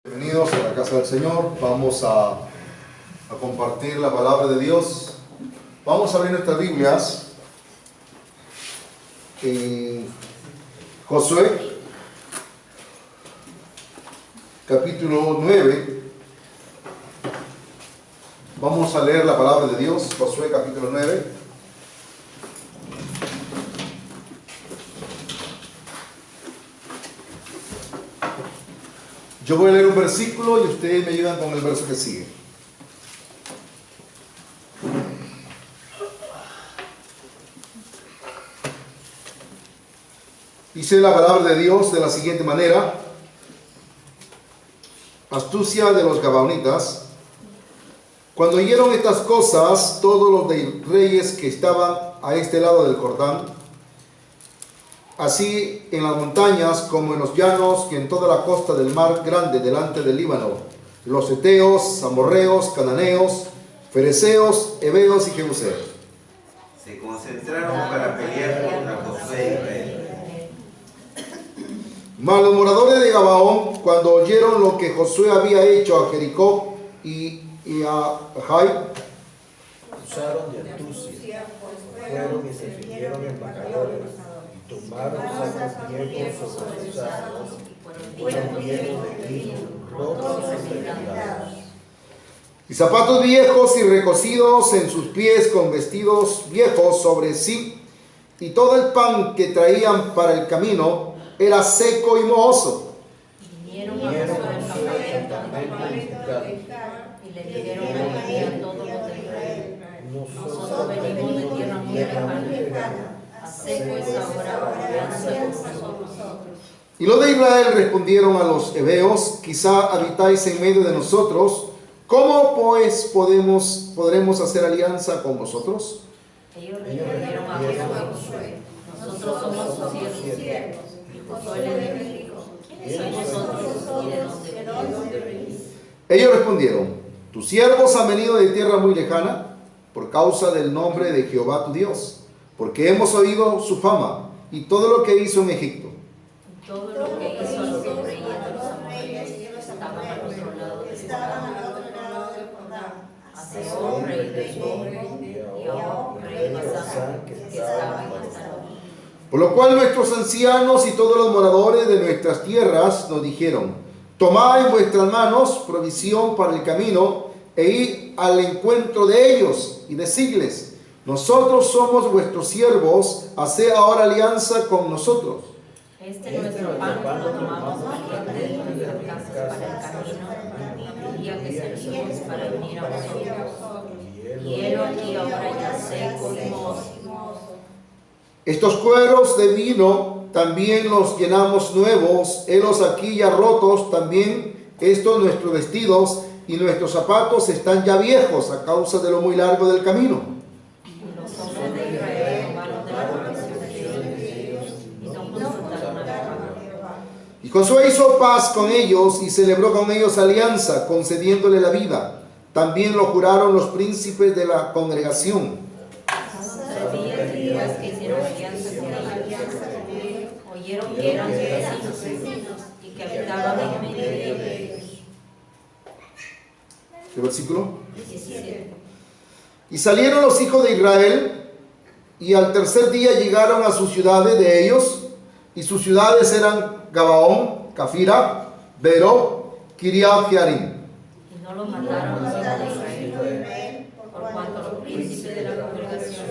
Bienvenidos a la casa del Señor. Vamos a compartir la palabra de Dios. Vamos a abrir nuestras Biblias en Josué capítulo 9. Vamos a leer la palabra de Dios, Josué capítulo 9. Yo voy a leer un versículo y ustedes me ayudan con el verso que sigue. Dice la palabra de Dios de la siguiente manera: astucia de los gabaonitas. Cuando oyeron estas cosas, todos los reyes que estaban a este lado del Jordán, así en las montañas como en los llanos, que en toda la costa del mar grande delante del Líbano, los heteos, amorreos, cananeos, fereceos, heveos y jebuseos, se concentraron para pelear contra Josué y Israel. Mas los moradores de Gabaón, cuando oyeron lo que Josué había hecho a Jericó y a Jai, usaron de astucia, fueron y se fingieron embajadores, y tomaron sacos viejos sobre sus asnos, fueron viejos de lino, rotos y enredados, y zapatos viejos y recocidos en sus pies con vestidos viejos sobre sí, y todo el pan que traían para el camino era seco y mohoso. Vinieron a Josué el campamento y le dijeron a todos los de Israel: nosotros venimos de tierra muy lejana, a seco es ahora alianza con nosotros. Y los de Israel respondieron a los heveos: quizá habitáis en medio de nosotros, ¿cómo pues podremos hacer alianza con vosotros? Ellos respondieron a Josué: nosotros somos sus siervos. Y Josué les dijo: ¿quiénes sois vosotros y de dónde venís? Ellos respondieron: tus siervos han venido de tierra muy lejana por causa del nombre de Jehová tu Dios, porque hemos oído su fama y todo lo que hizo en Egipto. Todo lo que hizo a los reyes de los amorreos estaban al otro lado del Jordán, a Sehón, rey de Hesbón, y a Og, rey de Basán, que estaban en Astarot. Por lo cual nuestros ancianos y todos los moradores de nuestras tierras nos dijeron: tomad en vuestras manos provisión para el camino e id al encuentro de ellos y decidles: nosotros somos vuestros siervos, haced ahora alianza con nosotros. Este nuestro pan lo tomamos caliente de nuestras casas para el camino, el día que salimos para venir a vosotros. Y helo aquí ahora ya seco y mohoso. Estos cueros de vino también los llenamos nuevos, helos aquí ya rotos también estos nuestros vestidos, y nuestros zapatos están ya viejos a causa de lo muy largo del camino. Los hombres de Israel tomaron de la provisión de ellos y no consultaron a Jehová. Y Josué hizo paz con ellos y celebró con ellos alianza, concediéndole la vida. También lo juraron los príncipes de la congregación. Pasaron 3 días que hicieron alianza con él, oyeron que eran sus vecinos y que habitaban en medio de ellos. ¿Qué versículo? 17. Y salieron los hijos de Israel, y al tercer día llegaron a sus ciudades de ellos, y sus ciudades eran Gabaón, Cafira, Beró, Kiriat Jearim. Y no los mataron los hijos de Israel, por cuanto los príncipes de la congregación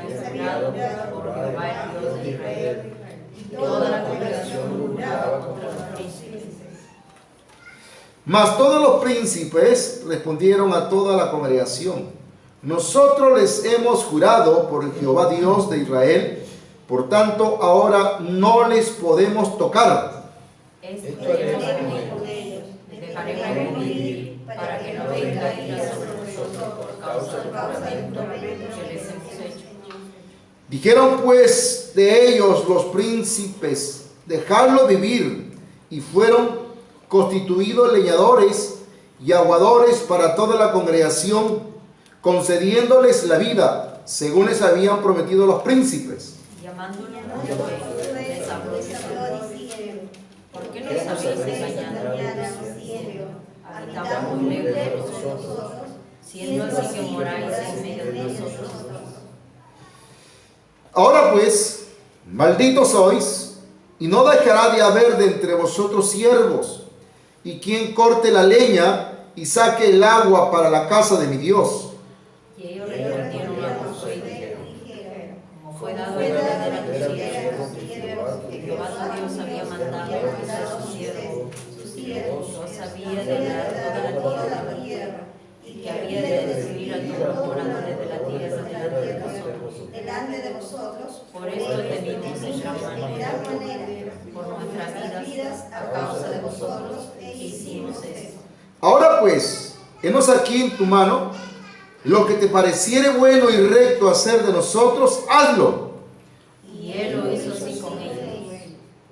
les habían jurado por Jehová el Dios de Israel, y toda la congregación juraba contra los príncipes. Mas todos los príncipes respondieron a toda la congregación: nosotros les hemos jurado por Jehová Dios de Israel, por tanto ahora no les podemos tocar. Esto haremos con ellos, les dejaremos vivir, para que no venga ira sobre nosotros por causa del juramento que les hemos hecho. Dijeron pues de ellos los príncipes: dejadlo vivir. Y fueron constituidos leñadores y aguadores para toda la congregación, concediéndoles la vida, según les habían prometido los príncipes. Llamándole a Josué, les habló diciendo: ¿por qué nos habéis engañado? habitando muy lejos de vosotros, siendo así que moráis en medio de nosotros. Ahora pues, malditos sois, y no dejará de haber de entre vosotros siervos, y quien corte la leña y saque el agua para la casa de mi Dios. Y ellos respondieron a Josué y dijeron: como fue dado el orden de la siervos, que Jehová tu Dios había mandado a Moisés su siervo, Dios había de dar toda la tierra, y que había de destruir a todos los moradores de la tierra delante de vosotros. Por esto temimos en gran manera por nuestras vidas a causa de vosotros que hicimos esto. Ahora pues, henos aquí en tu mano, lo que te pareciere bueno y recto hacer de nosotros, hazlo. Y él lo hizo así con ellos,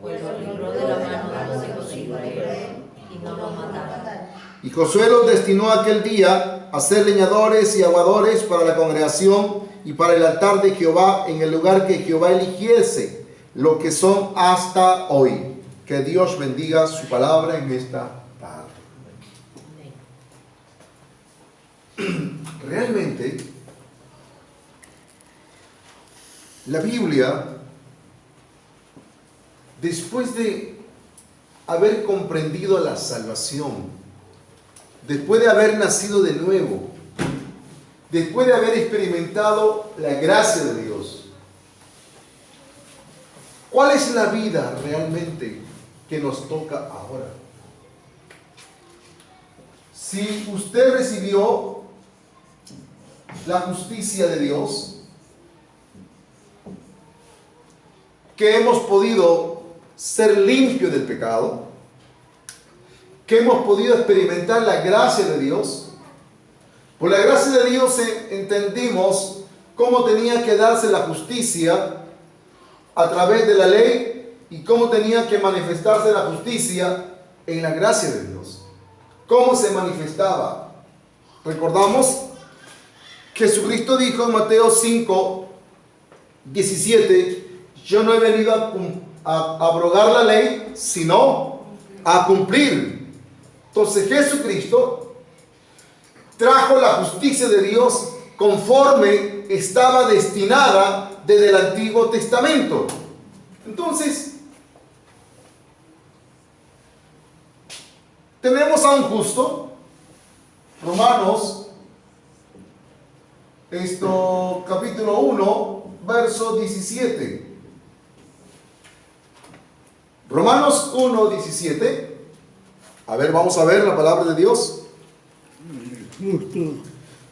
pues lo libró de la mano de los hijos de Israel y no lo mataron. Y Josué los destinó aquel día a ser leñadores y aguadores para la congregación y para el altar de Jehová en el lugar que Jehová eligiese, lo que son hasta hoy. Que Dios bendiga su palabra en esta tarde. Realmente, la Biblia, después de haber comprendido la salvación, después de haber nacido de nuevo, después de haber experimentado la gracia de Dios, ¿cuál es la vida realmente que nos toca ahora? Si usted recibió la justicia de Dios, que hemos podido ser limpios del pecado, que hemos podido experimentar la gracia de Dios, por la gracia de Dios entendimos cómo tenía que darse la justicia a través de la ley y cómo tenía que manifestarse la justicia en la gracia de Dios. ¿Cómo se manifestaba? Recordamos que Jesucristo dijo en Mateo 5, 17, yo no he venido a abrogar la ley, sino a cumplir. Entonces Jesucristo trajo la justicia de Dios conforme estaba destinada desde el Antiguo Testamento. Entonces, tenemos a un justo, Romanos, capítulo 1, verso 17. Romanos 1, 17. A ver, vamos a ver la palabra de Dios.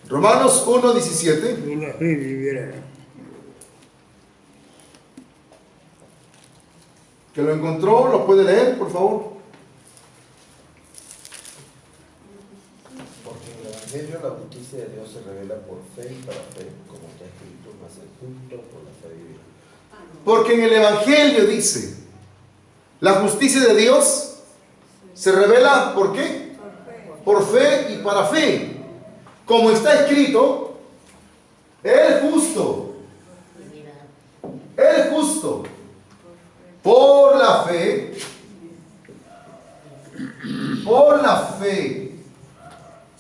Romanos 1, 17. Que lo encontró, lo puede leer, por favor. Porque en el Evangelio la justicia de Dios se revela por fe y para fe, como está escrito, mas el justo por la fe vivirá. Porque en el Evangelio dice, la justicia de Dios se revela, ¿por qué? Por fe y para fe. Como está escrito, el justo, por la fe,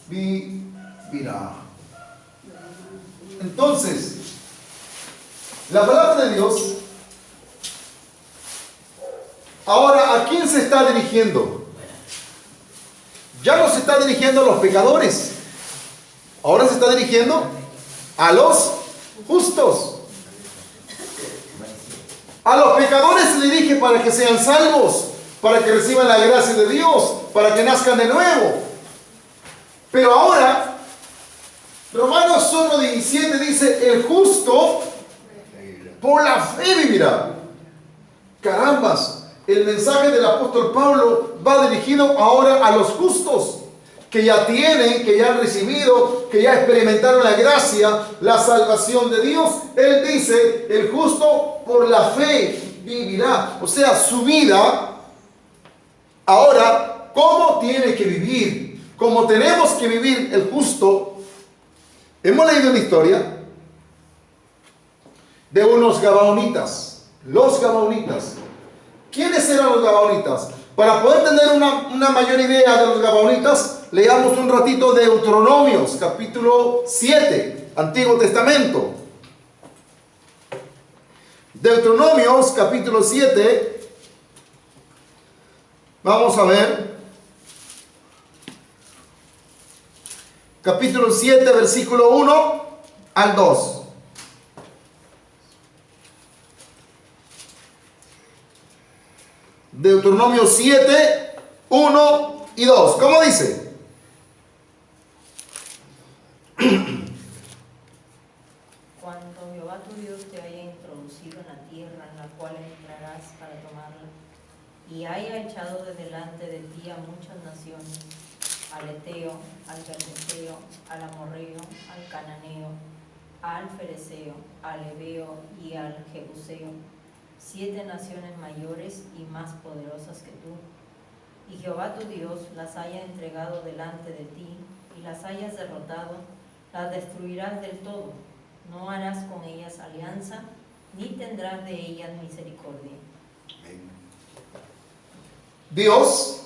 vivirá. Entonces, la palabra de Dios, ahora, ¿a quién se está dirigiendo? Ya no se está dirigiendo a los pecadores, ahora se está dirigiendo a los justos. A los pecadores se dirige para que sean salvos, para que reciban la gracia de Dios, para que nazcan de nuevo. Pero ahora, Romanos 1:17 dice, el justo por la fe vivirá. Carambas, el mensaje del apóstol Pablo va dirigido ahora a los justos, que ya tienen, que ya han recibido, que ya experimentaron la gracia, la salvación de Dios. Él dice, el justo por la fe vivirá. O sea, su vida, ahora, ¿cómo tiene que vivir? ¿Cómo tenemos que vivir el justo? Hemos leído una historia de unos gabaonitas. Los gabaonitas. ¿Quiénes eran los gabaonitas? Para poder tener una mayor idea de los gabaonitas, leamos un ratito de Deuteronomios, capítulo 7, Antiguo Testamento. Deuteronomios, capítulo 7, vamos a ver. Capítulo 7, versículo 1 al 2. Deuteronomio 7, 1 y 2. ¿Cómo dice? Cuando Jehová tu Dios te haya introducido en la tierra en la cual entrarás para tomarla, y haya echado de delante de ti a muchas naciones, al Eteo, al Gergeseo, al Amorreo, al Cananeo, al Fereceo, al Heveo y al Jebuseo, 7 naciones mayores y más poderosas que tú, y Jehová tu Dios las haya entregado delante de ti, y las hayas derrotado, las destruirás del todo. No harás con ellas alianza, ni tendrás de ellas misericordia. Dios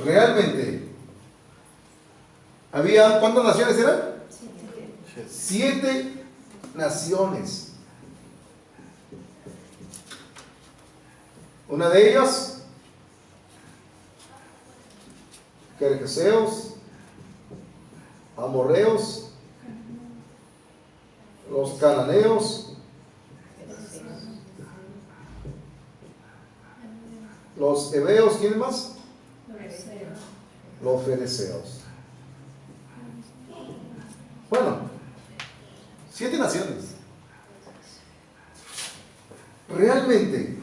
realmente había, ¿cuántas naciones eran? 7 naciones. Una de ellas, Gergeseos, Amorreos, los cananeos, los heveos, ¿quién más? Los fereceos. Bueno, 7 naciones. Realmente,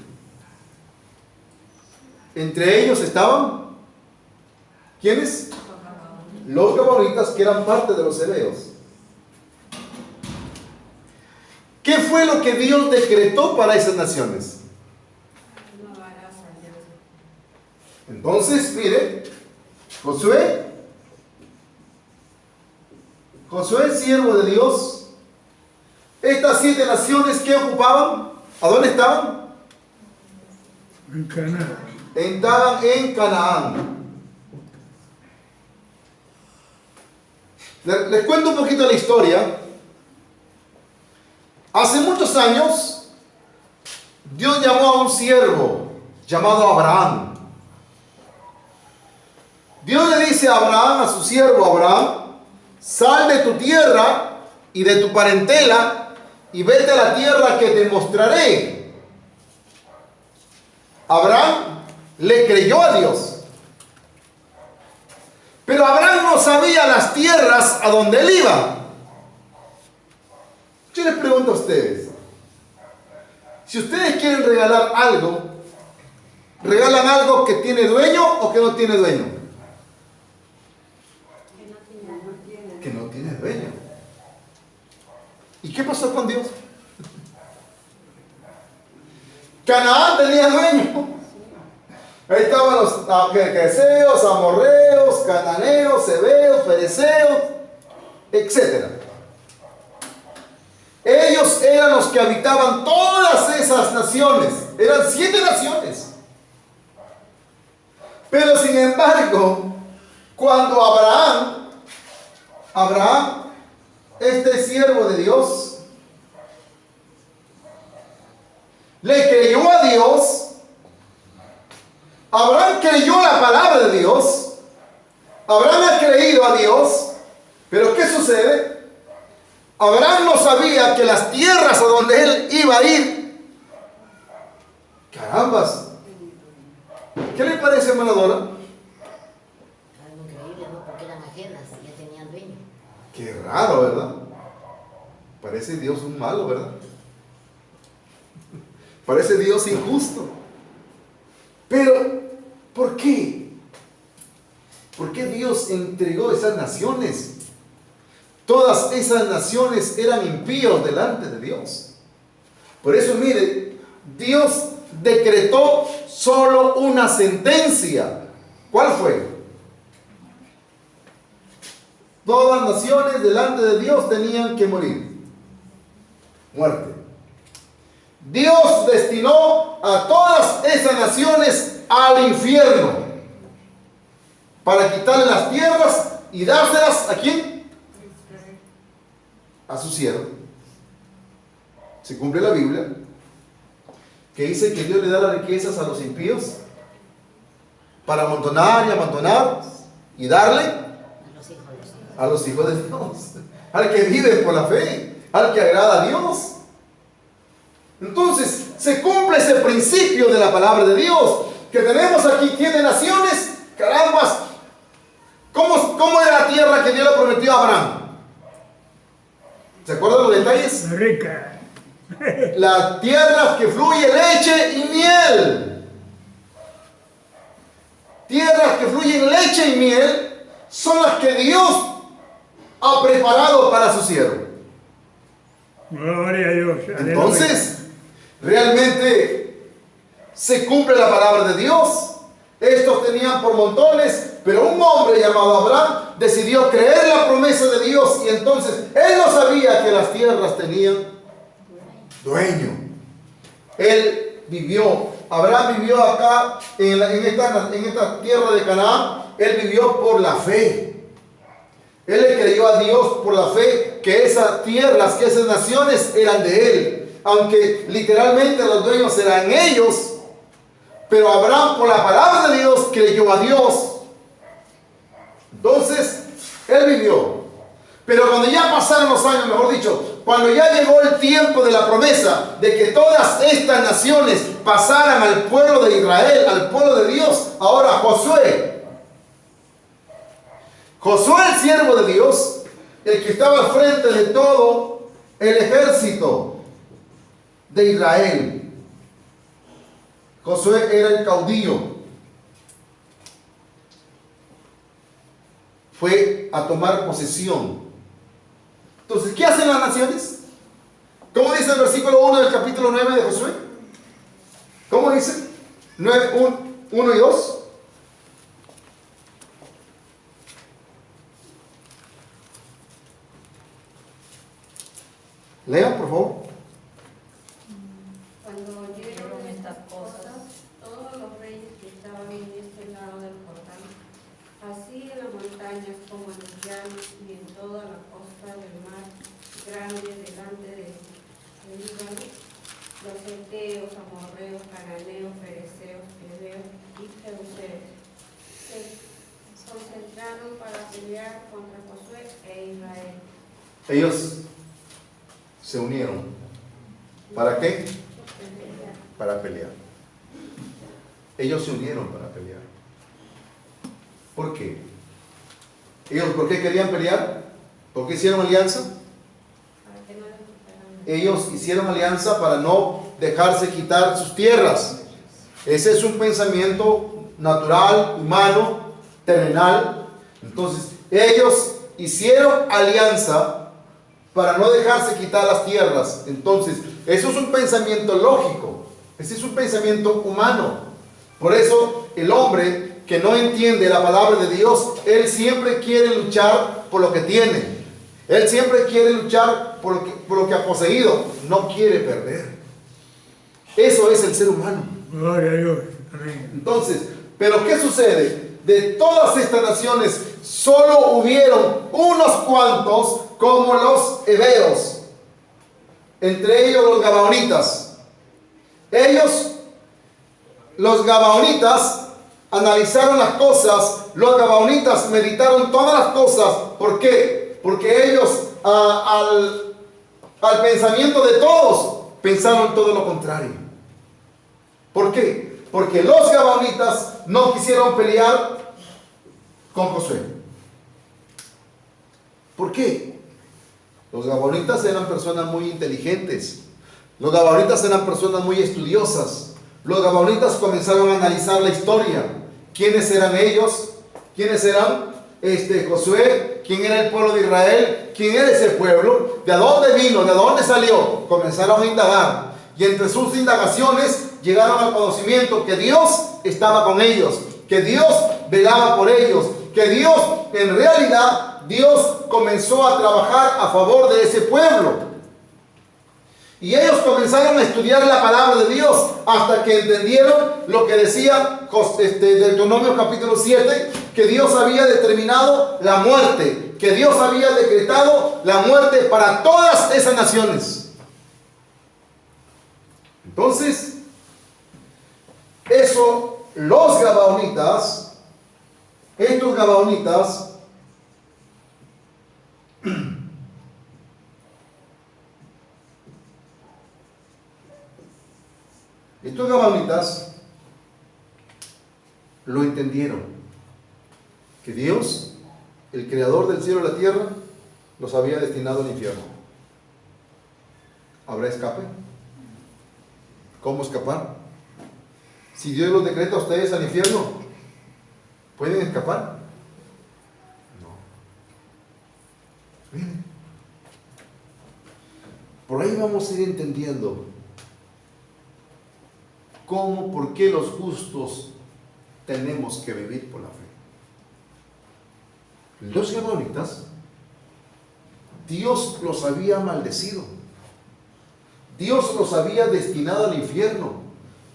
entre ellos estaban, ¿quiénes? Los gabaonitas, que eran parte de los heveos. ¿Qué fue lo que Dios decretó para esas naciones? Entonces, mire, Josué, siervo de Dios, estas 7 naciones, ¿qué ocupaban? ¿A dónde estaban? En Canaán. Estaban en Canaán. Les cuento un poquito la historia. Hace muchos años, Dios llamó a un siervo llamado Abraham. Dios le dice a Abraham, a su siervo Abraham: sal de tu tierra y de tu parentela y vete a la tierra que te mostraré. Abraham le creyó a Dios. Pero Abraham no sabía las tierras a donde él iba. Yo les pregunto a ustedes, si ustedes quieren regalar algo, ¿regalan algo que tiene dueño o que no tiene dueño? Que no tiene dueño. ¿Y qué pasó con Dios? Canaán tenía dueño. Ahí estaban los gergeseos, amorreos, cananeos, heveos, fereceos, etc. Ellos eran los que habitaban todas esas naciones. Eran 7 naciones. Pero sin embargo, cuando Abraham, este siervo de Dios, le creyó a Dios. Abraham creyó la palabra de Dios. Abraham ha creído a Dios. Pero ¿qué sucede? Abraham no sabía que las tierras a donde él iba a ir, carambas, ¿qué le parece, hermana Dora? Algo increíble, ¿no? Porque eran ajenas y ya tenían dueño. Qué raro, ¿verdad? Parece Dios un malo, ¿verdad? Parece Dios injusto. Pero, ¿por qué? ¿Por qué Dios entregó esas naciones? Todas esas naciones eran impíos delante de Dios. Por eso, mire, Dios decretó solo una sentencia. ¿Cuál fue? Todas las naciones delante de Dios tenían que morir. Muerte. Dios destinó a todas esas naciones al infierno para quitarle las tierras y dárselas ¿a quién? A su siervo. Se cumple la Biblia que dice que Dios le da las riquezas a los impíos para amontonar y amontonar y darle a los hijos de Dios, al que vive por la fe, al que agrada a Dios. Entonces se cumple ese principio de la palabra de Dios que tenemos aquí. Tiene naciones, carambas. ¿Cómo era la tierra que Dios le prometió a Abraham? ¿Se acuerdan los detalles? Rica. Las tierras que fluye leche y miel. Tierras que fluyen leche y miel son las que Dios ha preparado para su siervo. Gloria a Dios. Entonces, realmente se cumple la palabra de Dios. Estos tenían por montones, pero un hombre llamado Abraham decidió creer la promesa de Dios y entonces él no sabía que las tierras tenían dueño. Abraham vivió acá en esta tierra de Canaán. Él vivió por la fe. Él le creyó a Dios por la fe que esas tierras, que esas naciones eran de él, aunque literalmente los dueños eran ellos. Pero Abraham, por la palabra de Dios, creyó a Dios. Entonces él vivió. Pero cuando ya pasaron los años, mejor dicho, cuando ya llegó el tiempo de la promesa de que todas estas naciones pasaran al pueblo de Israel, al pueblo de Dios, ahora Josué, el siervo de Dios, el que estaba al frente de todo el ejército de Israel. Josué era el caudillo. Fue a tomar posesión. Entonces, ¿qué hacen las naciones? ¿Cómo dice el versículo 1 del capítulo 9 de Josué? ¿Cómo dice? 1 y 2. Lean, por favor. Cuando oyeron estas cosas, todos los reyes que estaban en este lado del Jordán, así en las montañas como en los llanos y en toda la costa del mar grande delante de Líbano, los heteos, amorreos, cananeos, fereceos, heveos y jebuseos, se concentraron para pelear contra Josué e Israel. Ellos se unieron. ¿Para qué? Para pelear. Ellos se unieron para pelear. ¿Por qué? ¿Ellos por qué querían pelear? ¿Por qué hicieron alianza? Ellos hicieron alianza para no dejarse quitar sus tierras. Ese es un pensamiento natural, humano, terrenal. Entonces, ellos hicieron alianza para no dejarse quitar las tierras. Entonces, eso es un pensamiento lógico. Ese es un pensamiento humano. Por eso, el hombre que no entiende la palabra de Dios, él siempre quiere luchar por lo que tiene. Él siempre quiere luchar por lo que ha poseído. No quiere perder. Eso es el ser humano. Gloria a Dios. Amén. Entonces, ¿pero qué sucede? De todas estas naciones, solo hubieron unos cuantos como los heveos, entre ellos los gabaonitas. Los gabaonitas, analizaron las cosas, los gabaonitas meditaron todas las cosas. ¿Por qué? Porque ellos al pensamiento de todos pensaron todo lo contrario. ¿Por qué? Porque los gabaonitas no quisieron pelear con Josué. ¿Por qué? Los gabaonitas eran personas muy inteligentes. Los gabaonitas eran personas muy estudiosas. Los gabaonitas comenzaron a analizar la historia. ¿Quiénes eran ellos? ¿Quiénes eran Josué? ¿Quién era el pueblo de Israel? ¿Quién era ese pueblo? ¿De dónde vino? ¿De dónde salió? Comenzaron a indagar. Y entre sus indagaciones llegaron al conocimiento que Dios estaba con ellos, que Dios velaba por ellos, que Dios, en realidad, Dios comenzó a trabajar a favor de ese pueblo. Y ellos comenzaron a estudiar la palabra de Dios hasta que entendieron lo que decía Deuteronomio capítulo 7, que Dios había determinado la muerte, que Dios había decretado la muerte para todas esas naciones. Entonces, eso, los gabaonitas, estos gabaonitas, lo entendieron, que Dios, el creador del cielo y la tierra, los había destinado al infierno. ¿Habrá escape? ¿Cómo escapar? Si Dios los decreta a ustedes al infierno, ¿pueden escapar? No. Miren, por ahí vamos a ir entendiendo cómo, por qué los justos tenemos que vivir por la fe. Los gabaonitas, Dios los había maldecido. Dios los había destinado al infierno.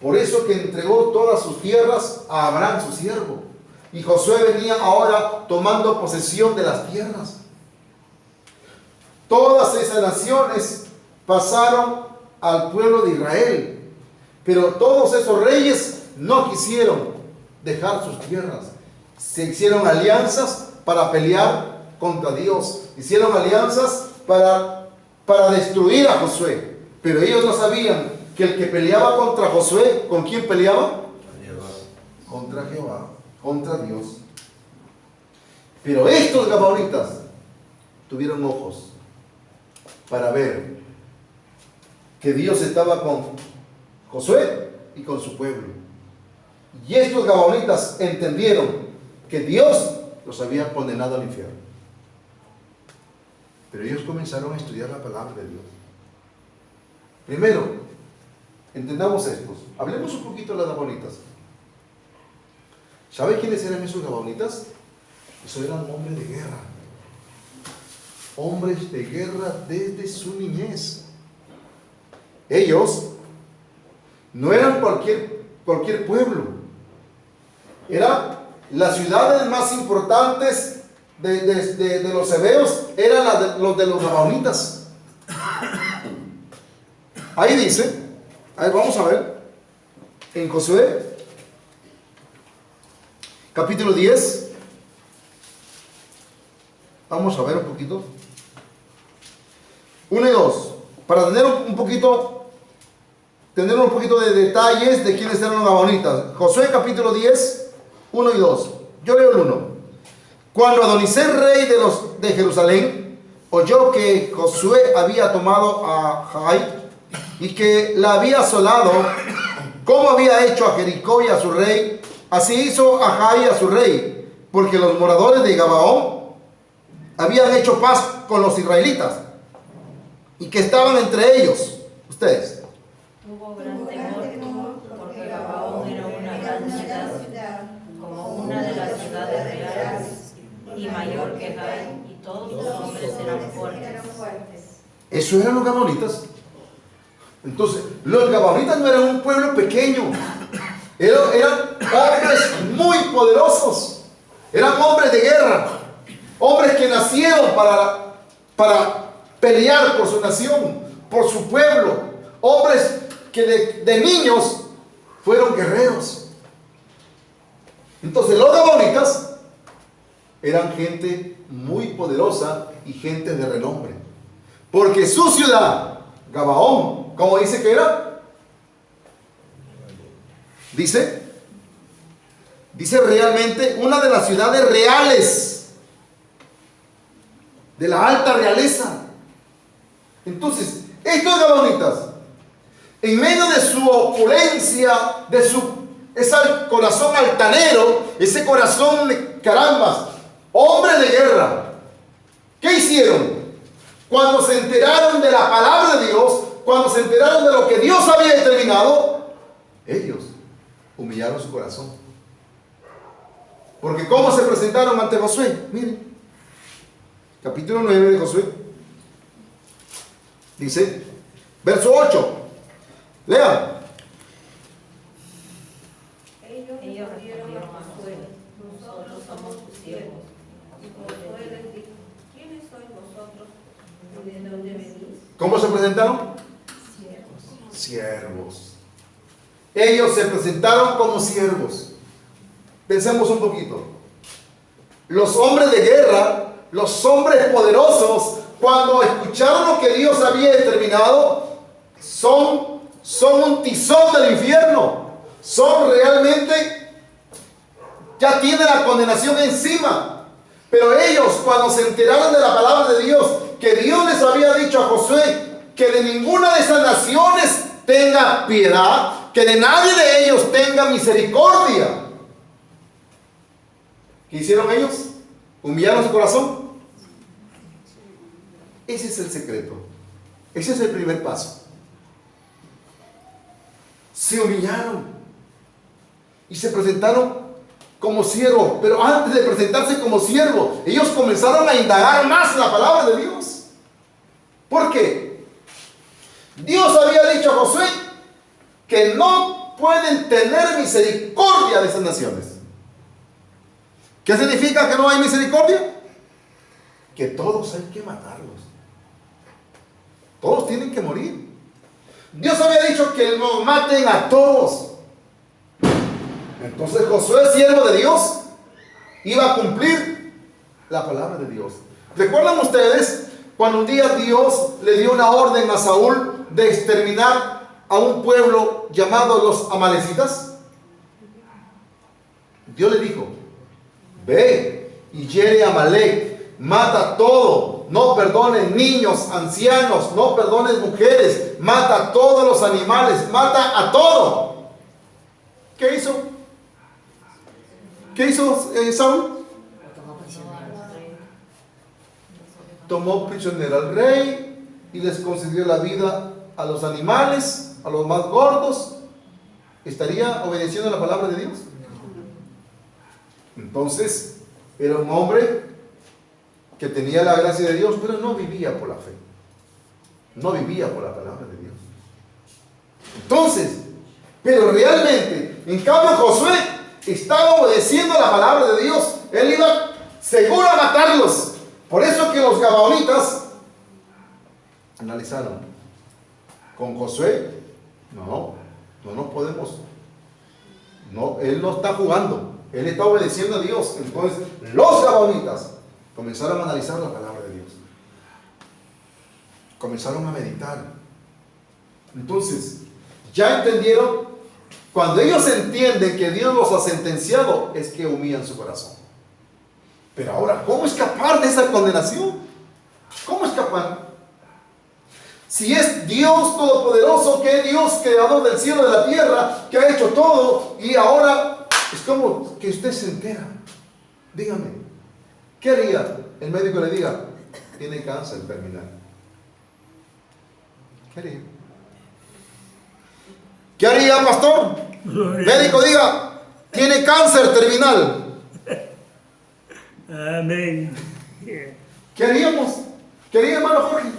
Por eso que entregó todas sus tierras a Abraham, su siervo. Y Josué venía ahora tomando posesión de las tierras. Todas esas naciones pasaron al pueblo de Israel. Pero todos esos reyes no quisieron dejar sus tierras. Se hicieron alianzas para pelear contra Dios. Hicieron alianzas para destruir a Josué. Pero ellos no sabían que el que peleaba contra Josué, ¿con quién peleaba? Contra Jehová, contra Dios. Pero estos gabaonitas tuvieron ojos para ver que Dios estaba con Josué y con su pueblo. Y estos gabaonitas entendieron que Dios los había condenado al infierno. Pero ellos comenzaron a estudiar la palabra de Dios. Primero, entendamos estos. Hablemos un poquito de las gabaonitas. ¿Sabe quiénes eran esos gabaonitas? Esos eran hombres de guerra. Hombres de guerra desde su niñez. Ellos no eran cualquier pueblo. Eran las ciudades más importantes de los hebeos, eran los de los gabaonitas. Ahí dice, vamos a ver, en Josué, capítulo 10, vamos a ver un poquito, 1 y 2, para tener un poquito de detalles de quiénes eran los gabaonitas. Josué capítulo 10, 1 y 2, yo leo el 1. Cuando Adonicés, rey de Jerusalén, oyó que Josué había tomado a Jai, y que la había asolado, como había hecho a Jericó y a su rey, así hizo a Jai a su rey, porque los moradores de Gabaón habían hecho paz con los israelitas, y que estaban entre ellos, ustedes. Hubo gran temor, porque Gabaón era una gran ciudad, como una de las ciudades reales, y mayor que Jai, y todos los hombres eran fuertes. Eso eran los gabaonitas. Entonces, los gabaonitas no eran un pueblo pequeño, eran hombres muy poderosos, eran hombres de guerra, hombres que nacieron para pelear por su nación, por su pueblo, hombres que de niños fueron guerreros. Entonces, los gabaonitas eran gente muy poderosa y gente de renombre, porque su ciudad, Gabaón, ¿cómo dice que era? Dice realmente una de las ciudades reales, de la alta realeza. Entonces, estos gabaonitas, en medio de su opulencia, ese corazón altanero, ese corazón de carambas, hombres de guerra, ¿qué hicieron? Cuando se enteraron de la palabra de Dios, cuando se enteraron de lo que Dios había determinado, ellos humillaron su corazón. Porque ¿cómo se presentaron ante Josué? Miren, capítulo 9 de Josué. Dice, Verso 8. Lean. Ellos respondieron a Josué: nosotros somos tus siervos. Y Josué les dijo: ¿quiénes sois vosotros y de dónde venís? ¿Cómo se presentaron? Siervos. Ellos se presentaron como siervos. Pensemos un poquito. Los hombres de guerra, los hombres poderosos, cuando escucharon lo que Dios había determinado, son un tizón del infierno. Son realmente, ya tienen la condenación encima. Pero ellos, cuando se enteraron de la palabra de Dios, que Dios les había dicho a Josué que de ninguna de esas naciones tenga piedad, que de nadie de ellos tenga misericordia, ¿qué hicieron ellos? ¿Humillaron su corazón? Ese es el secreto. Ese es el primer paso. Se humillaron y se presentaron como siervos. Pero antes de presentarse como siervos, ellos comenzaron a indagar más la palabra de Dios. ¿Por qué? Dios había dicho a Josué que no pueden tener misericordia de esas naciones. ¿Qué significa que no hay misericordia? Que todos hay que matarlos. Todos tienen que morir. Dios había dicho que no maten a todos. Entonces Josué, siervo de Dios, iba a cumplir la palabra de Dios. ¿Recuerdan ustedes cuando un día Dios le dio una orden a Saúl de exterminar a un pueblo llamado los amalecitas? Dios le dijo: ve y hiere a Amalec, mata todo, no perdones niños, ancianos, no perdones mujeres, mata a todos los animales, mata a todo. ¿Qué hizo? ¿Qué hizo Saúl? Tomó prisionero al rey y les concedió la vida a los animales, a los más gordos. ¿Estaría obedeciendo la palabra de Dios? Entonces, era un hombre que tenía la gracia de Dios, pero no vivía por la fe. No vivía por la palabra de Dios. Entonces, pero realmente, en cambio Josué estaba obedeciendo la palabra de Dios. Él iba seguro a matarlos. Por eso que los gabaonitas analizaron: con Josué, no podemos. No, él no está jugando. Él está obedeciendo a Dios. Entonces, los gabaonitas comenzaron a analizar la palabra de Dios. Comenzaron a meditar. Entonces, ya entendieron. Cuando ellos entienden que Dios los ha sentenciado, es que humillan su corazón. Pero ahora, ¿cómo escapar de esa condenación? ¿Cómo escapar? Si es Dios todopoderoso, que es Dios creador del cielo y de la tierra, que ha hecho todo, y ahora es como que usted se entera. Dígame, ¿qué haría? El médico le diga: tiene cáncer terminal. ¿Qué haría? ¿Qué haría, pastor? Médico diga: tiene cáncer terminal. Amén. ¿Qué haríamos? ¿Qué haría, hermano Jorge?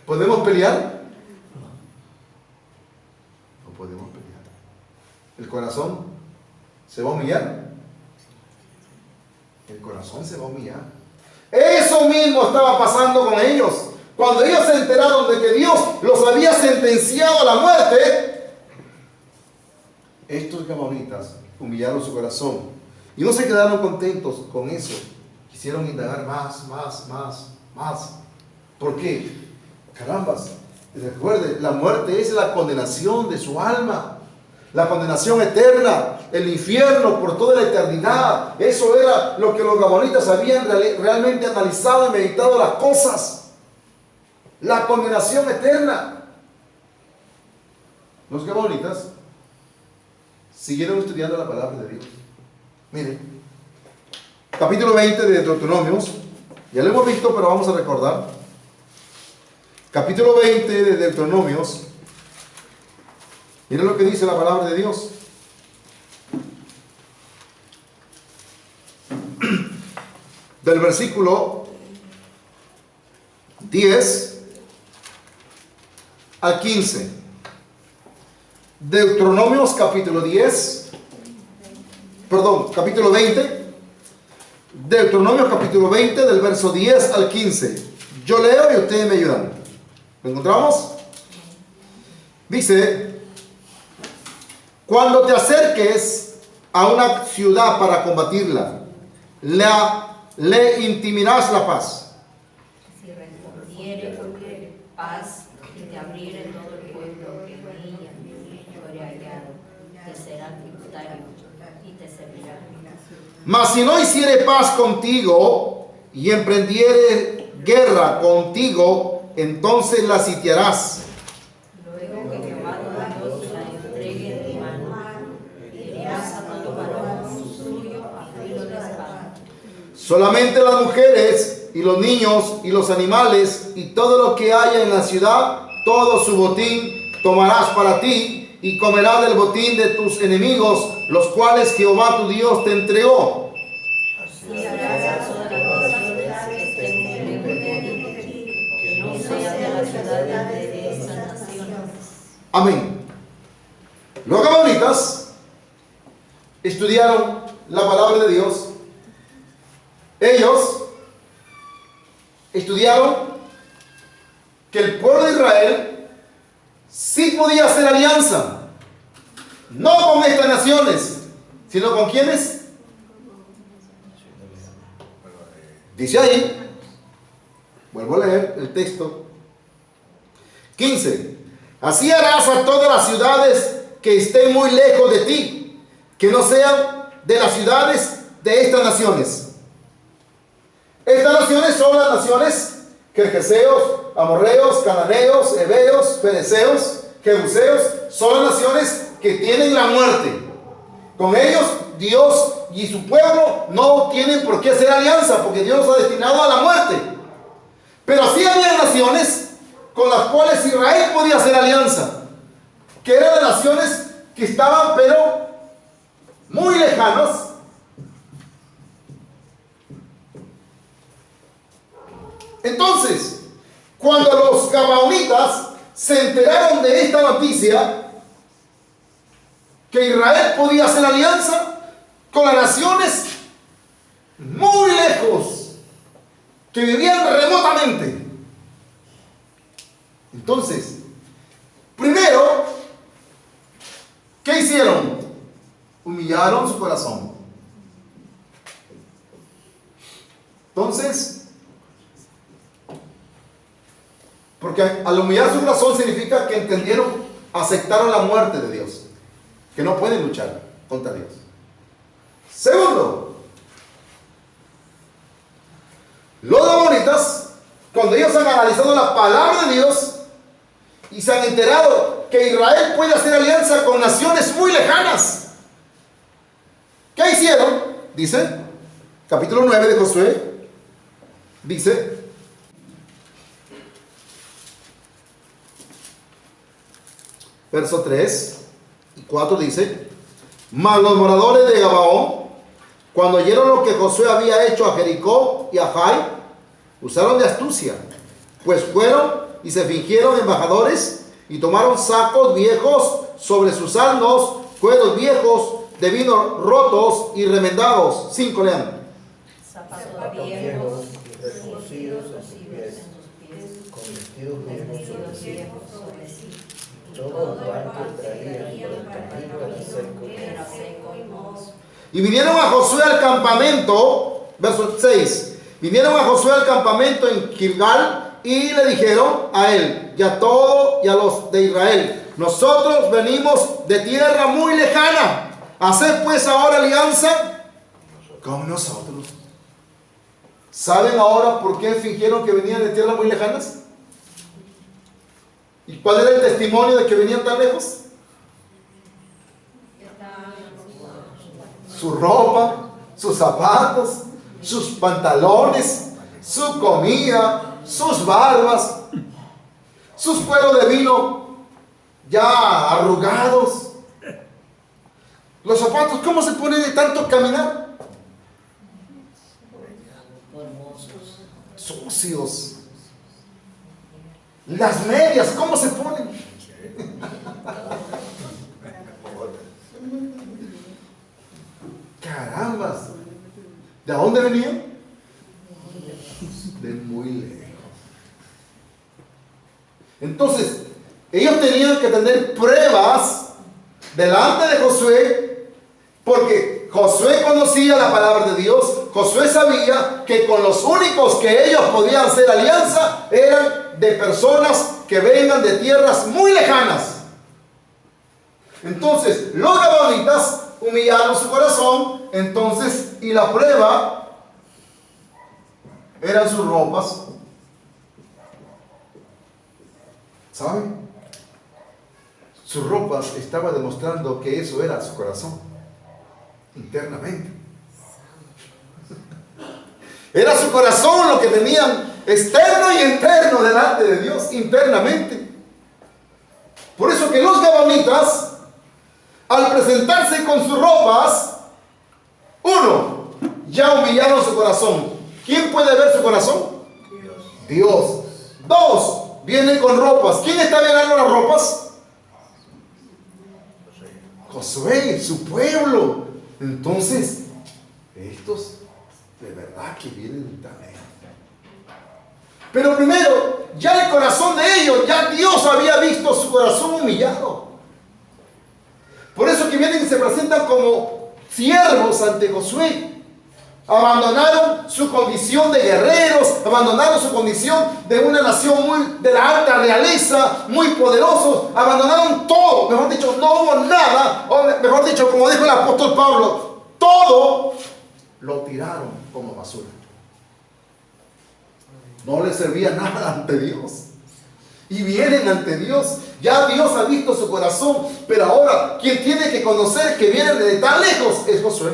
¿Podemos pelear? No podemos pelear. ¿El corazón se va a humillar? El corazón se va a humillar. Eso mismo estaba pasando con ellos. Cuando ellos se enteraron de que Dios los había sentenciado a la muerte, estos gabaonitas humillaron su corazón y no se quedaron contentos con eso. Quisieron indagar más. ¿Por qué? Carambas, recuerde, la muerte es la condenación de su alma, la condenación eterna, el infierno por toda la eternidad. Eso era lo que los gabaonitas habían realmente analizado y meditado las cosas. La condenación eterna. Los gabaonitas siguieron estudiando la palabra de Dios. Miren, capítulo 20 de Deuteronomios, ya lo hemos visto, pero vamos a recordar. Capítulo 20 de Deuteronomios. Miren lo que dice la palabra de Dios. Del versículo 10 al 15. Deuteronomios capítulo 10. Perdón, capítulo 20. Deuteronomio capítulo 20 del verso 10 al 15. Yo leo y ustedes me ayudan. ¿Lo encontramos? Dice: cuando te acerques a una ciudad para combatirla, le intimirás la paz. Si respondiere paz y te abriere todo el pueblo que en ella fuere hallado, te será tributario y te servirá. Mas si no hiciere paz contigo y emprendiere guerra contigo, entonces la sitiarás. Luego que Jehová tu Dios la entregue en tu mano, herirás a todo varón suyo a filo de espada. Solamente las mujeres y los niños y los animales y todo lo que haya en la ciudad, todo su botín tomarás para ti y comerás del botín de tus enemigos, los cuales Jehová tu Dios te entregó. Así harás a todas las naciones que estén lejos de ti, que no sean de las ciudades de estas naciones. Amén. Los gabaonitas estudiaron la palabra de Dios. Ellos estudiaron que el pueblo de Israel sí podía hacer alianza, no con estas naciones, sino con ¿quiénes? Dice ahí, vuelvo a leer el texto, 15. Así harás a todas las ciudades que estén muy lejos de ti, que no sean de las ciudades de estas naciones. Estas naciones son las naciones gergeseos, amorreos, cananeos, heveos, fereceos, jebuseos. Son las naciones que tienen la muerte. Con ellos Dios y su pueblo no tienen por qué hacer alianza, porque Dios los ha destinado a la muerte. Pero sí había naciones con las cuales Israel podía hacer alianza, que eran las naciones que estaban pero muy lejanas. Entonces, cuando los gabaonitas se enteraron de esta noticia, que Israel podía hacer alianza con las naciones muy lejos, que vivían remotamente. Entonces, primero, ¿qué hicieron? Humillaron su corazón. Entonces, porque al humillar su corazón significa que entendieron, aceptaron la muerte de Dios, que no pueden luchar contra Dios. Segundo, los gamonitas, cuando ellos han analizado la palabra de Dios y se han enterado que Israel puede hacer alianza con naciones muy lejanas, ¿qué hicieron? Dice, capítulo 9 de Josué, dice: verso 3 y 4 dice: mas los moradores de Gabaón, cuando oyeron lo que Josué había hecho a Jericó y a Jai, usaron de astucia, pues fueron y se fingieron embajadores y tomaron sacos viejos sobre sus asnos, cueros viejos de vino rotos y remendados. 5 lean. Zapatos viejos, descosidos en sus pies, con vestidos viejos sobre sí. Todo el pan que traían por el camino era seco y mohoso. Y vinieron a Josué al campamento, verso 6, vinieron a Josué al campamento en Gilgal y le dijeron a él y a todos y a los de Israel: nosotros venimos de tierra muy lejana, haced pues ahora alianza con nosotros. ¿Saben ahora por qué fingieron que venían de tierras muy lejanas? ¿Y cuál era el testimonio de que venían tan lejos? Su ropa, sus zapatos, sus pantalones, su comida, sus barbas, sus cueros de vino ya arrugados. Los zapatos, ¿cómo se ponen de tanto caminar? Sucios. Las medias, ¿cómo se ponen? Carambas. ¿De dónde venían? De muy lejos. Entonces, ellos tenían que tener pruebas delante de Josué, porque Josué conocía la palabra de Dios. Josué sabía que con los únicos que ellos podían hacer alianza eran de personas que vengan de tierras muy lejanas. Entonces, los gabaonitas humillaron su corazón. Entonces, y la prueba eran sus ropas. ¿Saben? Sus ropas estaban demostrando que eso era su corazón, internamente. Era su corazón lo que tenían externo y interno delante de Dios, internamente. Por eso que los gabaonitas, al presentarse con sus ropas, uno, ya humillaron su corazón. ¿Quién puede ver su corazón? Dios. Dos, vienen con ropas. ¿Quién está llenando las ropas? Josué, su pueblo. Entonces, estos de verdad que vienen también. Pero primero, ya el corazón de ellos, ya Dios había visto su corazón humillado. Por eso que vienen y se presentan como siervos ante Josué. Abandonaron su condición de guerreros, abandonaron su condición de una nación muy de la alta realeza, muy poderosos, abandonaron todo. Mejor dicho, no hubo nada, o mejor dicho, como dijo el apóstol Pablo, todo lo tiraron como basura. No les servía nada ante Dios. Y vienen ante Dios. Ya Dios ha visto su corazón. Pero ahora, quien tiene que conocer que vienen de tan lejos es Josué.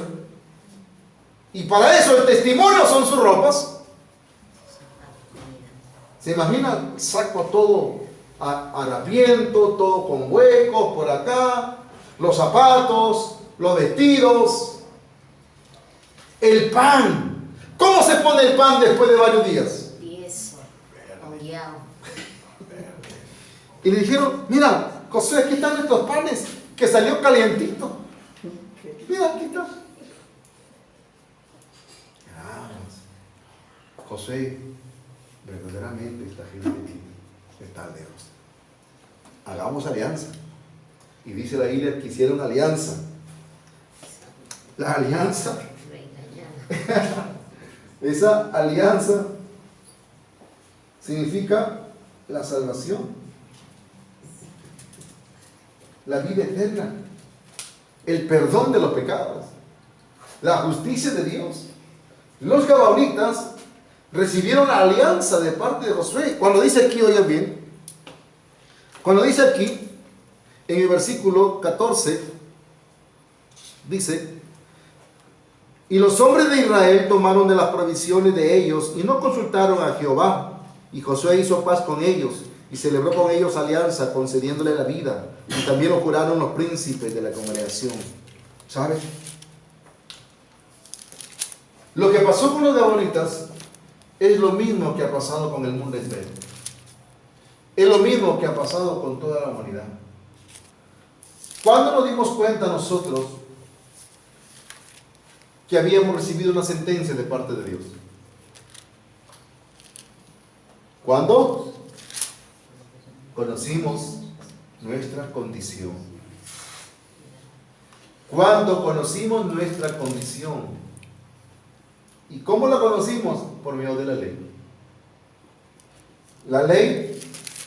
Y para eso el testimonio son sus ropas. ¿Se imagina? Saco todo harapiento, todo con huecos por acá, los zapatos, los vestidos, el pan. ¿Cómo se pone el pan después de varios días? Tieso, hongueado. Y le dijeron, mira, Josué, aquí están estos panes que salió calientito. Mira, aquí está. Josué, verdaderamente esta gente está lejos. Hagamos alianza. Y dice la Biblia que hicieron alianza. La alianza, esa alianza significa la salvación, la vida eterna, el perdón de los pecados, la justicia de Dios. Los gabaonitas recibieron la alianza de parte de Josué. Cuando dice aquí, oigan bien, cuando dice aquí, en el versículo 14, dice, y los hombres de Israel tomaron de las provisiones de ellos y no consultaron a Jehová. Y Josué hizo paz con ellos y celebró con ellos alianza, concediéndole la vida. Y también lo juraron los príncipes de la congregación. ¿Saben? Lo que pasó con los gabaonitas es lo mismo que ha pasado con el mundo entero. Es lo mismo que ha pasado con toda la humanidad. ¿Cuándo nos dimos cuenta nosotros que habíamos recibido una sentencia de parte de Dios? ¿Cuándo? Conocimos nuestra condición. Cuando conocimos nuestra condición. ¿Y cómo la conocimos? Por medio de la ley. La ley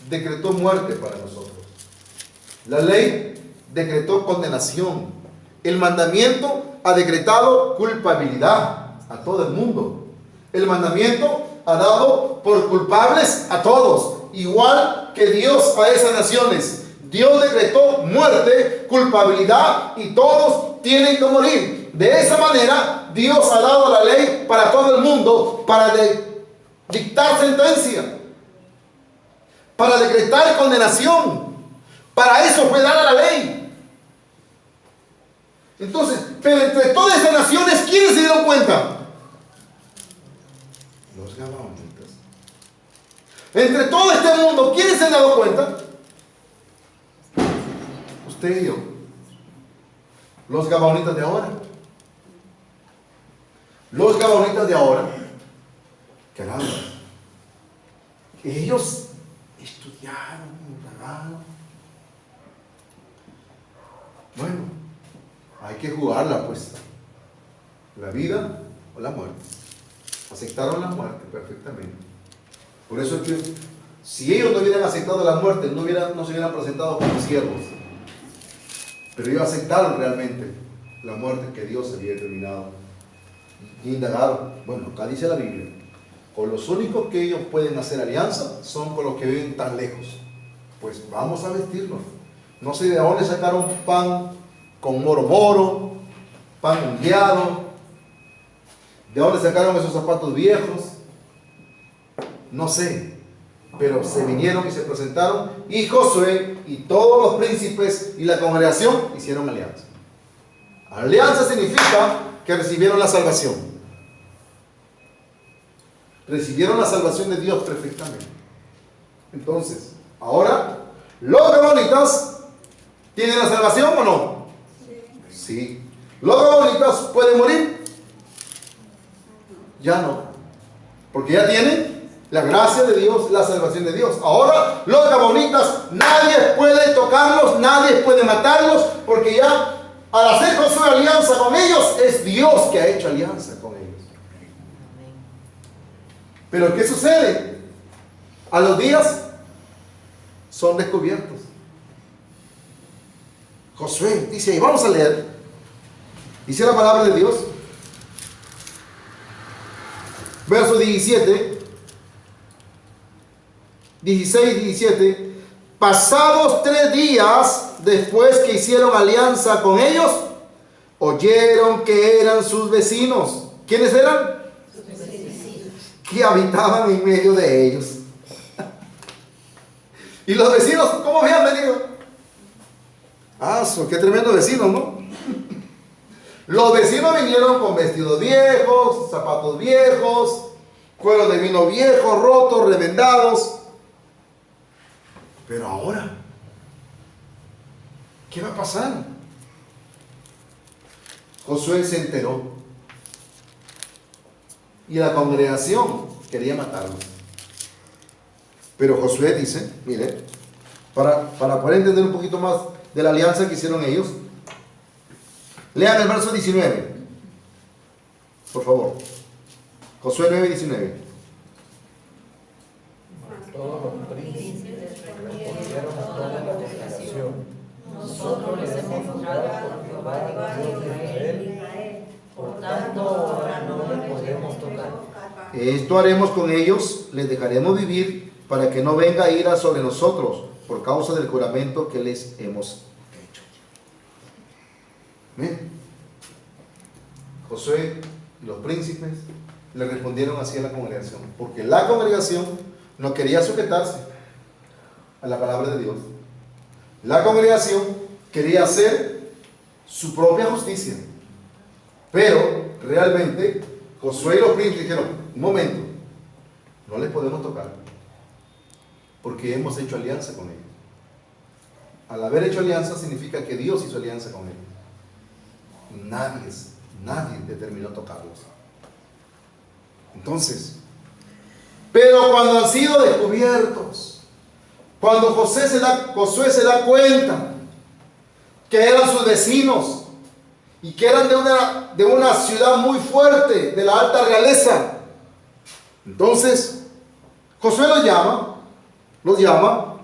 decretó muerte para nosotros. La ley decretó condenación. El mandamiento ha decretado culpabilidad a todo el mundo. El mandamiento ha dado por culpables a todos, igual que Dios a esas naciones. Dios decretó muerte, culpabilidad y todos tienen que morir. De esa manera, Dios ha dado la ley para todo el mundo, para dictar sentencia, para decretar condenación. Para eso fue dada la ley. Entonces, pero entre todas esas naciones, ¿quiénes se dieron cuenta? Los gabaonitas. Entre todo este mundo, ¿quiénes se han dado cuenta? Usted y yo. Los gabaonitas de ahora. Los gabaonitas de ahora. Caramba. Ellos estudiaron, indagaron. Bueno, hay que jugarla pues. La vida o la muerte. Aceptaron la muerte perfectamente. Por eso es que si ellos no hubieran aceptado la muerte, no se hubieran presentado como siervos. Pero ellos aceptaron realmente la muerte que Dios había determinado. Y indagaron. Bueno, acá dice la Biblia. Con los únicos que ellos pueden hacer alianza son con los que viven tan lejos. Pues vamos a vestirnos. No sé de dónde sacaron pan con moro, pan ondeado. ¿De dónde sacaron esos zapatos viejos? No sé. Pero se vinieron y se presentaron. Y Josué y todos los príncipes y la congregación hicieron alianza. Alianza significa que recibieron la salvación. Recibieron la salvación de Dios perfectamente. Entonces, ahora, los gabonitas tienen la salvación o no? Sí. ¿Los gabonitas pueden morir? Ya no. Porque ya tienen la gracia de Dios, la salvación de Dios. Ahora, los gabonitas, nadie puede tocarlos, nadie puede matarlos, porque ya al hacer Josué alianza con ellos, es Dios que ha hecho alianza con ellos. Pero ¿qué sucede? A los días son descubiertos. Josué dice, y vamos a leer, dice la palabra de Dios, verso 17, 16, 17. Pasados 3 días después que hicieron alianza con ellos, oyeron que eran sus vecinos. ¿Quiénes eran? Sus vecinos. Que habitaban en medio de ellos. Y los vecinos, ¿cómo habían venido? Ah, qué tremendo vecino, ¿no? Los vecinos vinieron con vestidos viejos, zapatos viejos, cueros de vino viejos, rotos, remendados. Pero ahora, ¿qué va a pasar? Josué se enteró. Y la congregación quería matarlos. Pero Josué dice, mire, para poder entender un poquito más de la alianza que hicieron ellos, lean el verso 19, por favor. Josué 9, 19. Todos los príncipes respondieron a toda la congregación. Nosotros les hemos jurado por Jehová, Dios de Israel, por tanto ahora no les podemos tocar. Esto haremos con ellos, les dejaremos vivir para que no venga ira sobre nosotros por causa del juramento que les hemos hecho. ¿Ven? Josué y los príncipes le respondieron así a la congregación, porque la congregación no quería sujetarse a la palabra de Dios. La congregación quería hacer su propia justicia, pero realmente Josué y los príncipes dijeron, un momento, no les podemos tocar, porque hemos hecho alianza con ellos. Al haber hecho alianza significa que Dios hizo alianza con ellos. Nadie determinó tocarlos. Entonces, pero cuando han sido descubiertos, cuando Josué se da cuenta que eran sus vecinos y que eran de una ciudad muy fuerte, de la alta realeza, entonces Josué los llama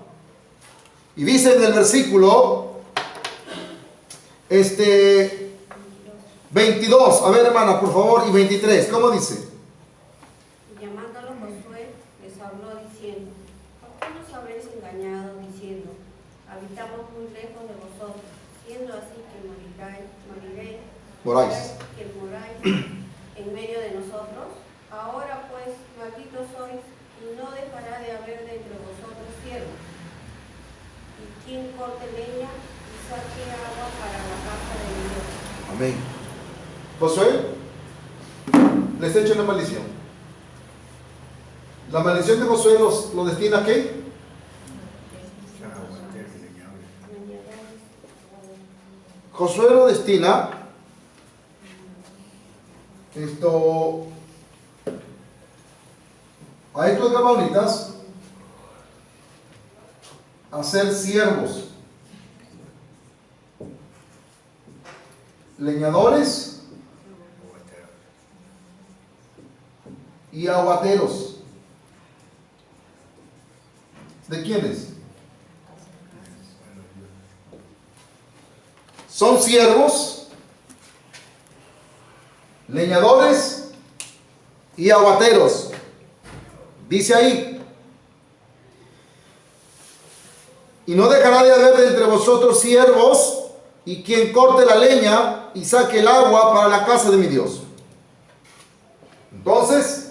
y dice en el versículo 22, a ver hermana por favor, y 23, ¿cómo dice? Llamándolo Josué, les habló diciendo, ¿por qué nos habéis engañado diciendo, habitamos muy lejos de vosotros, siendo así que moráis en medio de nosotros? Ahora pues, malditos sois, y no dejará de haber de entre vosotros siervos, y quien corte leña y saque agua para la casa de Dios. Amén. Josué les echa una maldición. La maldición de Josué lo destina a qué? Josué lo destina a estos gabaonitas a ser siervos, leñadores y aguateros. ¿De quiénes? Son siervos, leñadores y aguateros. Dice ahí: y no dejará de haber de entre vosotros siervos, y quien corte la leña y saque el agua para la casa de mi Dios. Entonces,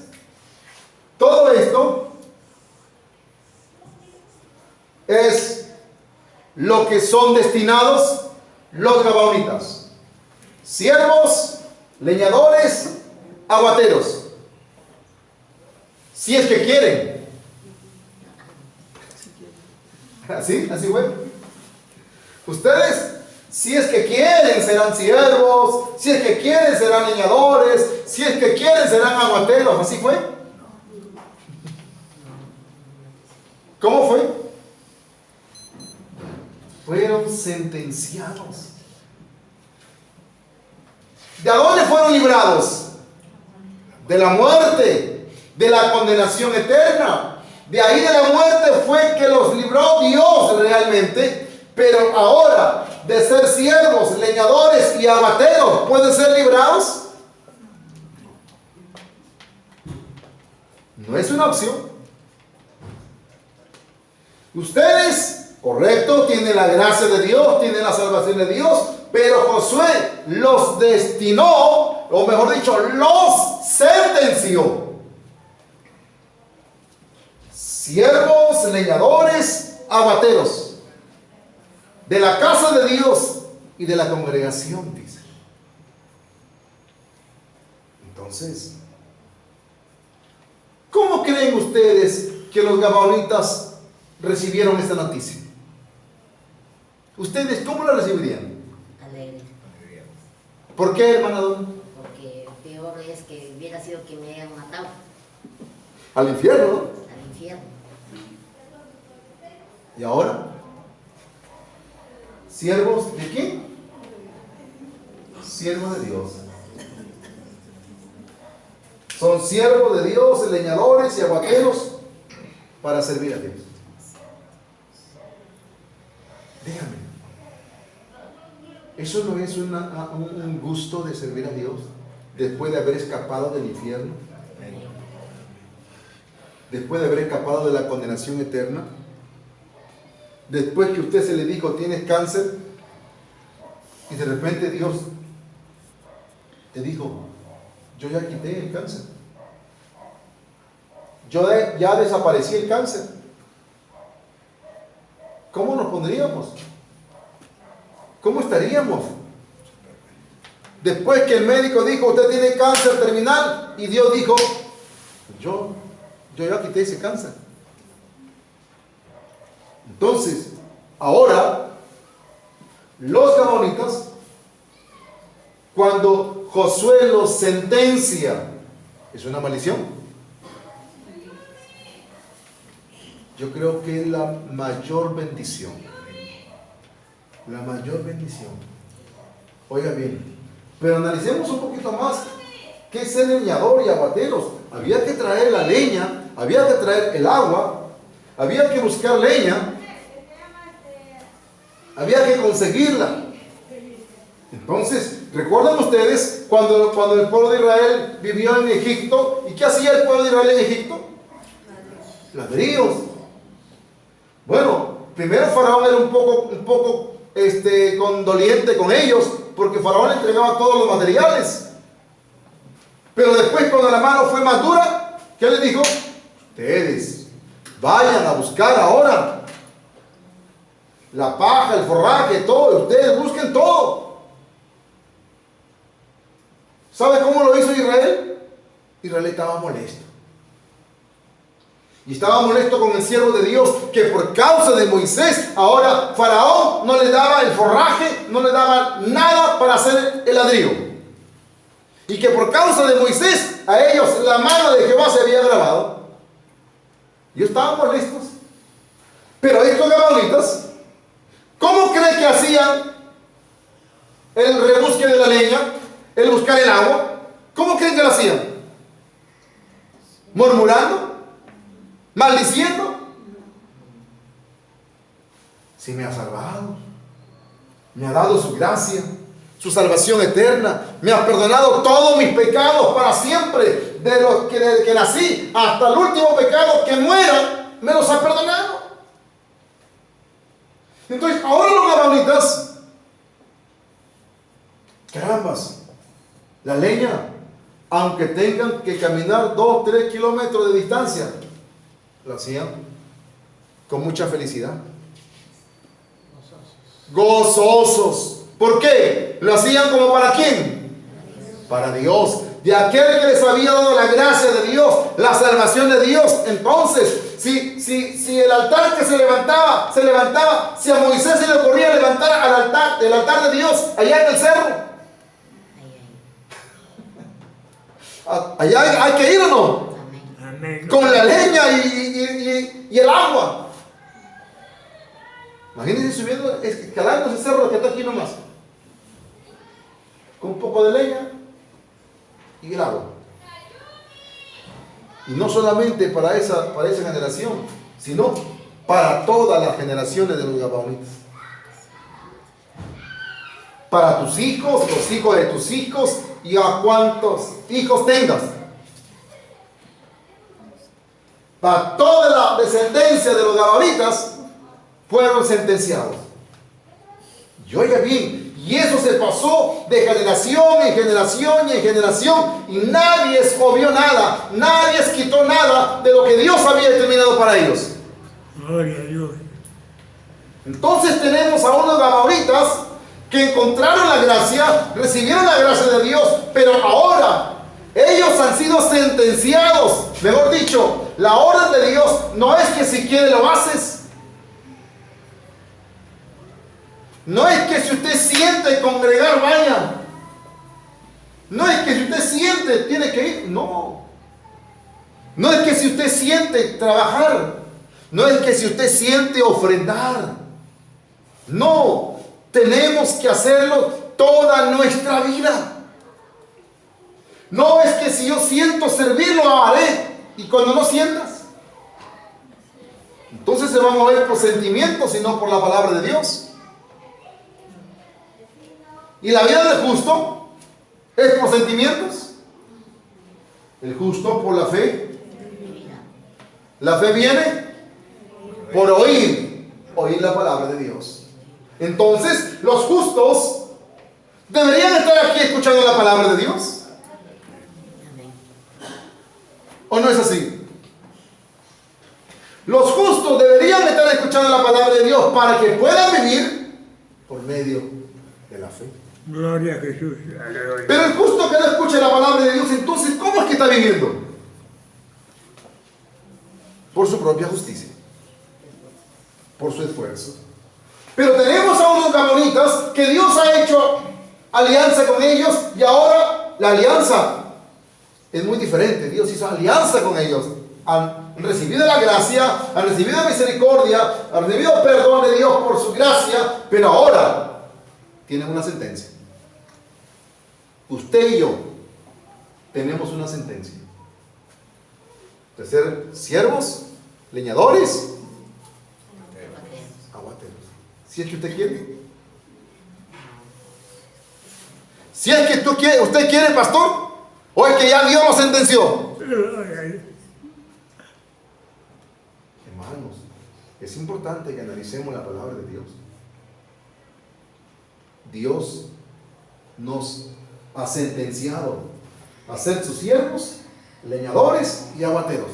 todo esto es lo que son destinados los gabaonitas: siervos, leñadores, aguateros. Si es que quieren. ¿Así? ¿Así fue? Ustedes, si es que quieren, serán siervos. Si es que quieren, serán leñadores. Si es que quieren, serán aguateros. ¿Así fue? ¿Cómo fue? Fueron sentenciados. ¿De dónde fueron librados? De la muerte, de la condenación eterna. De ahí de la muerte fue que los libró Dios realmente. Pero ahora, de ser siervos, leñadores y aguateros, ¿pueden ser librados? No es una opción. Ustedes, correcto, tienen la gracia de Dios, tienen la salvación de Dios, pero Josué los destinó, o mejor dicho, los sentenció. Siervos, leñadores, aguateros, de la casa de Dios y de la congregación, dice. Entonces, ¿cómo creen ustedes que los gabaonitas recibieron esta noticia? ¿Ustedes cómo la recibirían? Alegre. ¿Por qué, hermana Dona? Porque peor es que hubiera sido que me hayan matado Al infierno, ¿no? al infierno. ¿Y ahora? ¿Siervos de quién? Siervos de Dios. Son siervos de Dios, leñadores y aguateros para servir a Dios. Dígame, ¿eso no es un gusto de servir a Dios después de haber escapado del infierno? Después de haber escapado de la condenación eterna. Después que usted se le dijo: tienes cáncer, y de repente Dios te dijo: yo ya quité el cáncer, yo ya desaparecí el cáncer. ¿Cómo nos pondríamos? ¿Cómo estaríamos? Después que el médico dijo: usted tiene cáncer terminal, y Dios dijo: yo ya quité ese cáncer. Entonces, ahora, los gabaonitas, cuando Josué los sentencia, ¿es una maldición? Yo creo que es la mayor bendición. La mayor bendición. Oiga bien, pero analicemos un poquito más. ¿Qué es ser leñador y aguateros? Había que traer la leña, había que traer el agua, había que buscar leña, había que conseguirla. Entonces, ¿recuerdan ustedes cuando el pueblo de Israel vivió en Egipto? ¿Y qué hacía el pueblo de Israel en Egipto? Ladrillos. Bueno, primero Faraón era un poco condoliente con ellos, porque Faraón le entregaba todos los materiales. Pero después, cuando la mano fue más dura, ¿qué les dijo? Ustedes vayan a buscar ahora la paja, el forraje, todo. Ustedes busquen todo. ¿Sabe cómo lo hizo Israel? Israel estaba molesto. Y estaba molesto con el siervo de Dios, que por causa de Moisés, ahora Faraón no le daba el forraje, no le daba nada para hacer el ladrillo. Y que por causa de Moisés, a ellos la mano de Jehová se había grabado. Y estaban molestos. Pero estos gabaonitas, ¿cómo creen que hacían el rebusque de la leña, el buscar el agua? ¿Cómo creen que lo hacían? ¿Murmurando? ¿Maldiciendo? Si me ha salvado, me ha dado su gracia, su salvación eterna, me ha perdonado todos mis pecados para siempre, de los que nací hasta el último pecado que muera, me los ha perdonado. Entonces, ahora los gabaonitas, carambas, la leña, aunque tengan que caminar 2-3 kilómetros de distancia, lo hacían con mucha felicidad. Gozosos. ¿Por qué? Lo hacían como para quién? Para Dios. De aquel que les había dado la gracia de Dios, la salvación de Dios. Entonces, si el altar que se levantaba, si a Moisés se le ocurría levantar el altar de Dios allá en el cerro, allá hay que ir o no, Amén. con la leña y el agua. Imagínense subiendo, escalando ese cerro que está aquí nomás, con un poco de leña y el agua. Y no solamente para esa generación, sino para todas las generaciones de los gabaonitas. Para tus hijos, los hijos de tus hijos, y a cuantos hijos tengas. Para toda la descendencia de los gabaonitas fueron sentenciados. Y oiga bien, y eso se pasó de generación en generación y en generación, y nadie escobió nada, nadie quitó nada de lo que Dios había determinado para ellos. Gloria a Dios. Entonces tenemos a unos gabaonitas que encontraron la gracia, recibieron la gracia de Dios, pero ahora ellos han sido sentenciados. Mejor dicho, la orden de Dios no es que si quiere lo haces. No es que si usted siente congregar, vaya. No es que si usted siente, tiene que ir. No. No es que si usted siente trabajar. No es que si usted siente ofrendar. No. Tenemos que hacerlo toda nuestra vida. No es que si yo siento servir, lo haré. Y cuando no sientas, entonces se va a mover por sentimientos y no por la palabra de Dios. ¿Y la vida del justo es por sentimientos? El justo por la fe. La fe viene por oír la palabra de Dios. Entonces, los justos deberían estar aquí escuchando la palabra de Dios. ¿O no es así? Los justos deberían estar escuchando la palabra de Dios para que puedan vivir por medio de la fe. Gloria a Jesús. Aleluya. Pero el justo que no escucha la palabra de Dios, entonces, ¿cómo es que está viviendo? Por su propia justicia, por su esfuerzo. Pero tenemos a unos gabaonitas que Dios ha hecho alianza con ellos, y ahora la alianza es muy diferente. Dios hizo alianza con ellos. Han recibido la gracia, han recibido misericordia, han recibido perdón de Dios por su gracia, pero ahora tienen una sentencia. Usted y yo tenemos una sentencia de ser siervos, leñadores, aguateros. Si es que usted quiere. Si es que usted quiere, pastor, o es que ya Dios lo sentenció. Hermanos, es importante que analicemos la palabra de Dios. Dios nos ha sentenciado a ser sus siervos, leñadores y aguateros.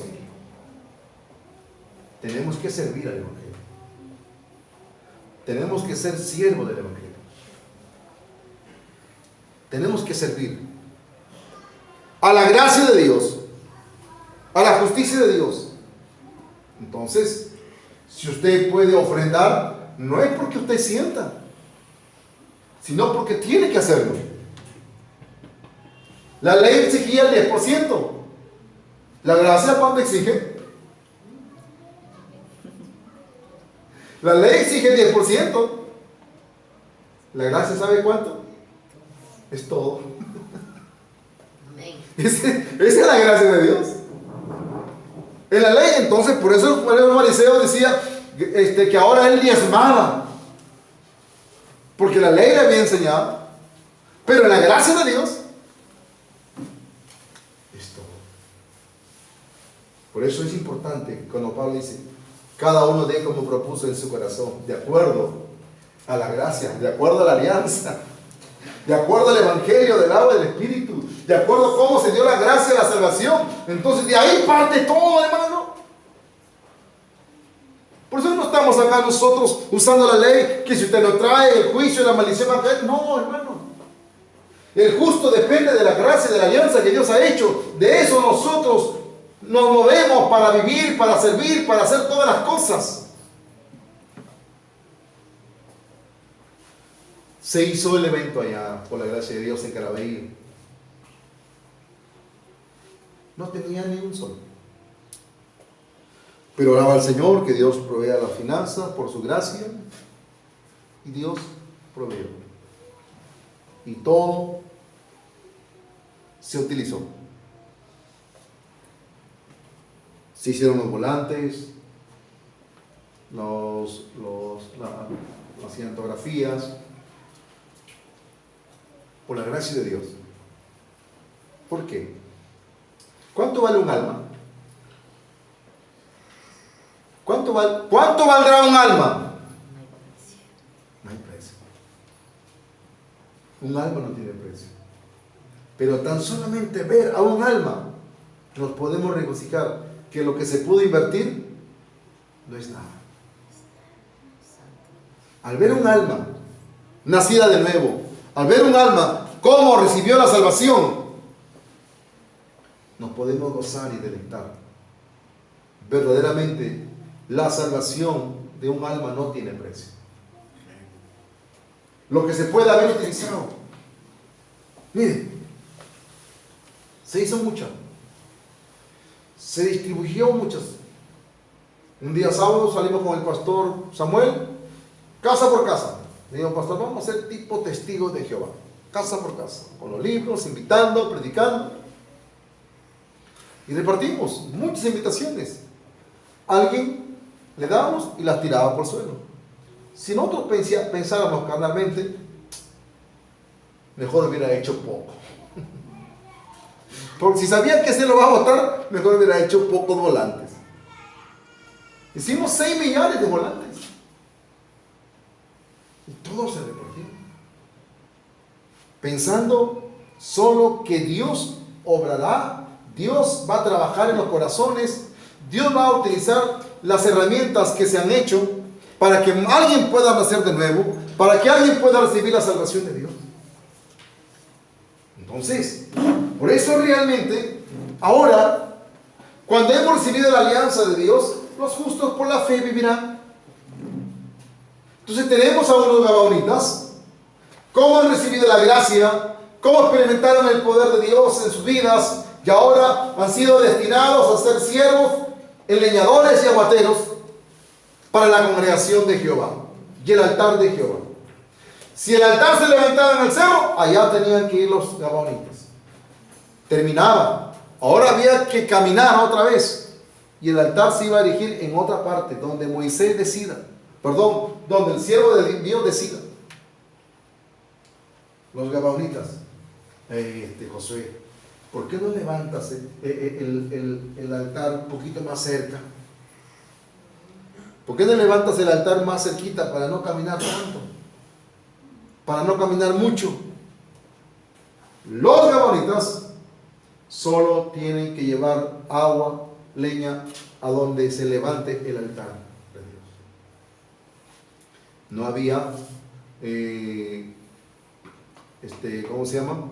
Tenemos que servir al Evangelio. Tenemos que ser siervos del Evangelio. Tenemos que servir a la gracia de Dios, a la justicia de Dios, Entonces, si usted puede ofrendar, no es porque usted sienta, sino porque tiene que hacerlo. La ley exigía el 10%. ¿La gracia cuánto exige? La ley exige el 10%. ¿La gracia sabe cuánto? Es todo. Amén. Esa es la gracia de Dios. En la ley, entonces, por eso el fariseo decía que ahora él diezmaba. Porque la ley le había enseñado. Pero en la gracia de Dios es todo. Por eso es importante cuando Pablo dice, cada uno dé como propuso en su corazón, de acuerdo a la gracia, de acuerdo a la alianza, de acuerdo al evangelio del agua y del espíritu, de acuerdo a cómo se dio la gracia, la salvación. Entonces de ahí parte todo, hermano. Por eso no estamos acá nosotros usando la ley, que si usted lo trae, el juicio y la maldición va a caer. No, hermano. El justo depende de la gracia y de la alianza que Dios ha hecho. De eso nosotros nos movemos para vivir, para servir, para hacer todas las cosas. Se hizo el evento allá, por la gracia de Dios, en Caraballo. No tenía ni un solo. Pero oraba al Señor que Dios provea la finanza por su gracia. Y Dios proveyó. Y todo se utilizó. Se hicieron los volantes, las cinematografías, por la gracia de Dios. ¿Por qué? ¿Cuánto vale un alma? ¿Cuánto valdrá un alma? No hay precio. Un alma no tiene precio. Pero tan solamente ver a un alma, nos podemos regocijar que lo que se pudo invertir no es nada. Al ver un alma nacida de nuevo, al ver un alma cómo recibió la salvación, nos podemos gozar y deleitar. Verdaderamente, la salvación de un alma no tiene precio. Lo que se puede haber utilizado. Mire, se hizo mucho. Se distribuyó muchas. Un día sábado salimos con el pastor Samuel, casa por casa. Le digo, pastor, vamos a ser tipo testigos de Jehová. Casa por casa. Con los libros, invitando, predicando. Y repartimos muchas invitaciones. Alguien le dábamos y las tiraba por el suelo. Si nosotros pensáramos carnalmente, mejor hubiera hecho poco. Porque si sabían que se lo va a votar, mejor hubiera hecho pocos volantes. Hicimos 6 millares de volantes. Y todos se repartieron. Pensando solo que Dios obrará, Dios va a trabajar en los corazones, Dios va a utilizar las herramientas que se han hecho para que alguien pueda nacer de nuevo, para que alguien pueda recibir la salvación de Dios. Entonces, por eso realmente, ahora, cuando hemos recibido la alianza de Dios, los justos por la fe vivirán. Entonces tenemos a unos gabaonitas, cómo han recibido la gracia, cómo experimentaron el poder de Dios en sus vidas, y ahora han sido destinados a ser siervos, leñadores y aguateros para la congregación de Jehová y el altar de Jehová. Si el altar se levantaba en el cerro, allá tenían que ir los gabaonitas. Terminaba. Ahora había que caminar otra vez. Y el altar se iba a erigir en otra parte, donde Moisés decida. Perdón, donde el siervo de Dios decida. Los gabaonitas. Josué, ¿por qué no levantas el altar un poquito más cerca? ¿Por qué no levantas el altar más cerquita para no caminar tanto? Para no caminar mucho. Los gabaonitas solo tienen que llevar agua, leña, a donde se levante el altar de Dios. No había, ¿cómo se llama?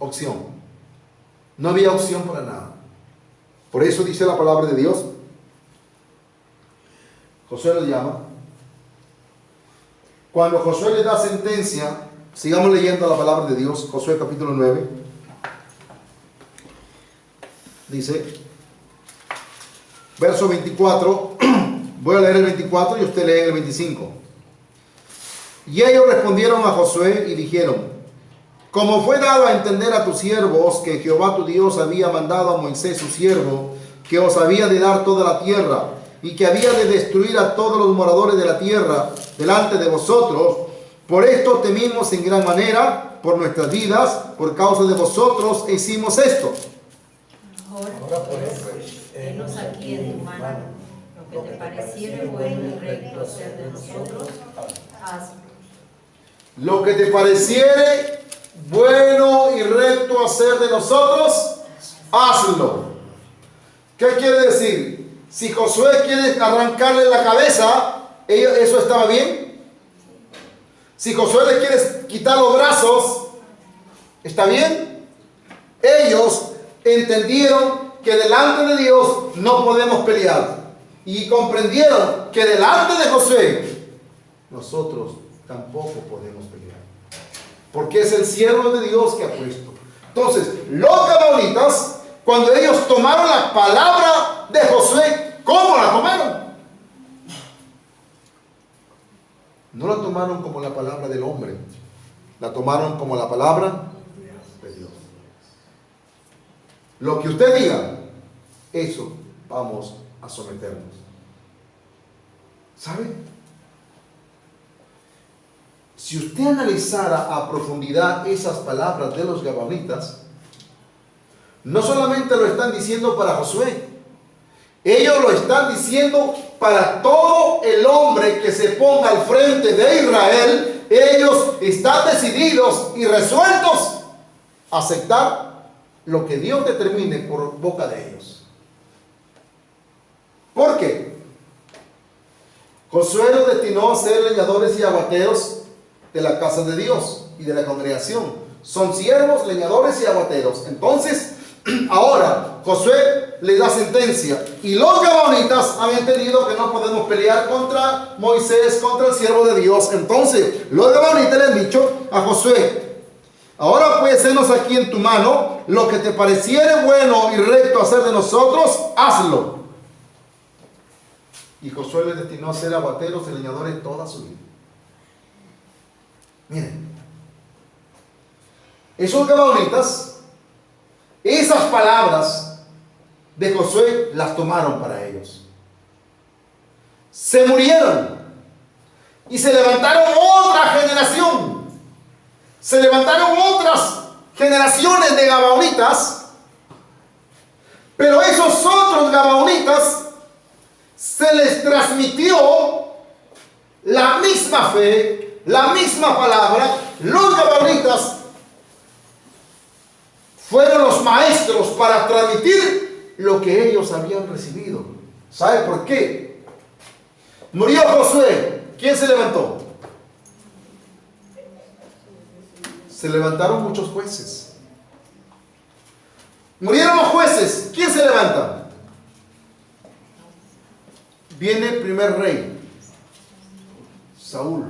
Opción. No había opción para nada. Por eso dice la palabra de Dios Josué lo llama. Cuando Josué le da sentencia, sigamos leyendo la palabra de Dios, Josué capítulo 9. Dice, verso 24, voy a leer el 24 y usted lee el 25. Y ellos respondieron a Josué y dijeron, como fue dado a entender a tus siervos que Jehová tu Dios había mandado a Moisés su siervo, que os había de dar toda la tierra, y que había de destruir a todos los moradores de la tierra delante de vosotros, por esto temimos en gran manera por nuestras vidas, por causa de vosotros hicimos esto. Ahora pues, henos aquí en tu mano, lo que te pareciere bueno y recto hacer de nosotros, hazlo. Lo que te pareciere bueno y recto hacer de nosotros, hazlo. ¿Qué quiere decir? Si Josué quiere arrancarle la cabeza, ¿eso estaba bien? Si Josué le quiere quitar los brazos, ¿está bien? Ellos entendieron que delante de Dios no podemos pelear. Y comprendieron que delante de Josué nosotros tampoco podemos pelear. Porque es el siervo de Dios que ha puesto. Entonces, los gabaonitas, cuando ellos tomaron la palabra de Josué, ¿cómo la tomaron? No la tomaron como la palabra del hombre, la tomaron como la palabra de Dios. Lo que usted diga, eso vamos a someternos. ¿Sabe? Si usted analizara a profundidad esas palabras de los gabaonitas, no solamente lo están diciendo para Josué, ellos lo están diciendo para todo el hombre que se ponga al frente de Israel. Ellos están decididos y resueltos a aceptar lo que Dios determine por boca de ellos. ¿Por qué? Josué los destinó a ser leñadores y aguateros de la casa de Dios y de la congregación. Son siervos, leñadores y aguateros. Entonces, ahora Josué le da sentencia y los gabaonitas han entendido que no podemos pelear contra Moisés, contra el siervo de Dios. Entonces los gabaonitas le han dicho a Josué, ahora pues henos aquí en tu mano, lo que te pareciere bueno y recto hacer de nosotros, hazlo. Y Josué les destinó a ser aguateros y leñadores toda su vida. Miren, esos gabaonitas, esas palabras de Josué las tomaron para ellos. Se murieron y se levantaron otra generación. Se levantaron otras generaciones de gabaonitas, pero esos otros gabaonitas se les transmitió la misma fe, la misma palabra. Los gabaonitas fueron los maestros para transmitir lo que ellos habían recibido. ¿Sabe por qué? Murió Josué. ¿Quién se levantó? Se levantaron muchos jueces. Murieron los jueces. ¿Quién se levanta? Viene el primer rey, Saúl.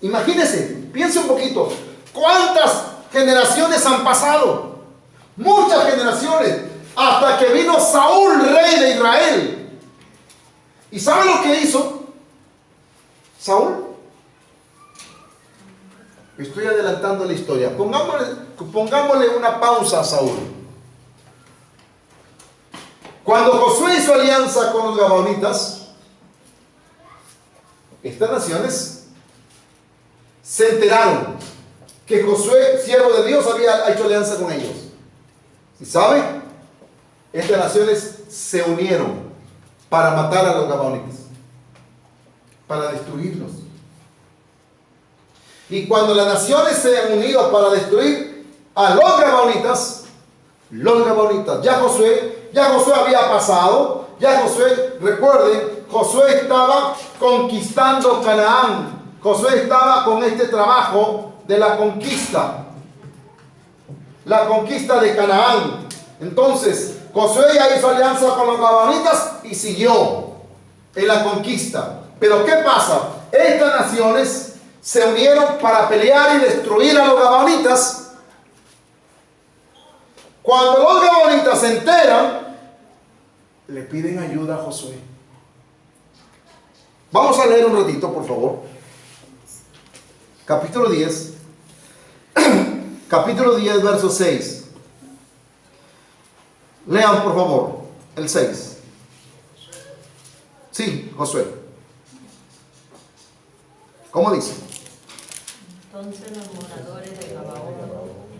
Imagínense, piense un poquito. ¿Cuántas generaciones han pasado? Muchas generaciones. Hasta que vino Saúl, rey de Israel. ¿Y saben lo que hizo Saúl? Estoy adelantando la historia. Pongámosle una pausa a Saúl. Cuando Josué hizo alianza con los gabaonitas, estas naciones se enteraron que Josué, siervo de Dios, había hecho alianza con ellos. ¿Y sabe? Estas naciones se unieron para matar a los gabaonitas, para destruirlos. Y cuando las naciones se han unido para destruir a los gabaonitas, ya Josué había pasado, ya Josué, recuerden, Josué estaba conquistando Canaán. Josué estaba con este trabajo de la conquista de Canaán. Entonces, Josué ya hizo alianza con los gabaonitas y siguió. en la conquista. Pero ¿qué pasa? Estas naciones se unieron para pelear y destruir a los gabaonitas. Cuando los gabaonitas se enteran, le piden ayuda a Josué. Vamos a leer un ratito, por favor. Capítulo 10. Capítulo 10, verso 6. Lean, por favor, el 6. Sí, Josué. ¿Cómo dice? Entonces los moradores de Gabaón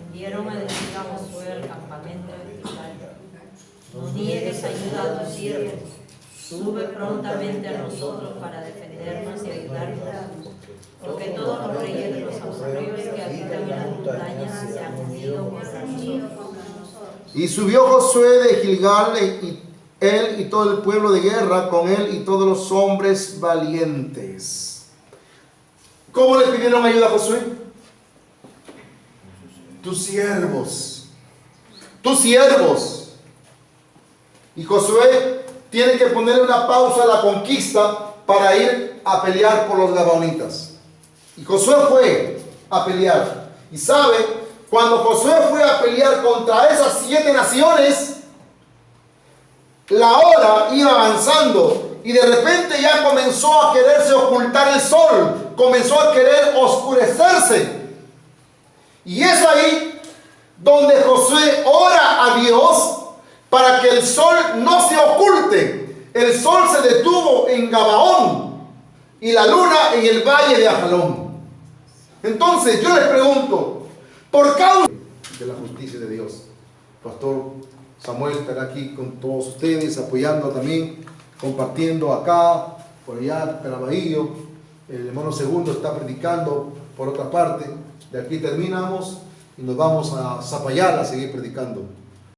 enviaron a decir a Josué al campamento de Gilgal: no niegues ayuda a tus siervos, sube prontamente a nosotros para defendernos y ayudarnos, porque todos los reyes de los amorreos que habitan en las montañas se han unido contra nosotros. Y subió Josué de Gilgal, y él y todo el pueblo de guerra con él y todos los hombres valientes. ¿Cómo le pidieron ayuda a Josué? Tus siervos. Tus siervos. Y Josué tiene que ponerle una pausa a la conquista para ir a pelear por los gabaonitas. Y Josué fue a pelear. Y sabe, cuando Josué fue a pelear contra esas 7 naciones, la hora iba avanzando y de repente ya comenzó a quererse ocultar el sol, comenzó a querer oscurecerse. Y es ahí donde Josué ora a Dios para que el sol no se oculte. El sol se detuvo en Gabaón y la luna en el valle de Ajalón. Entonces yo les pregunto, por causa de la justicia de Dios, Pastor Samuel estará aquí con todos ustedes, apoyando también, compartiendo acá, por allá, Caraballo. El hermano Segundo está predicando por otra parte. De aquí terminamos y nos vamos a Zapallar a seguir predicando.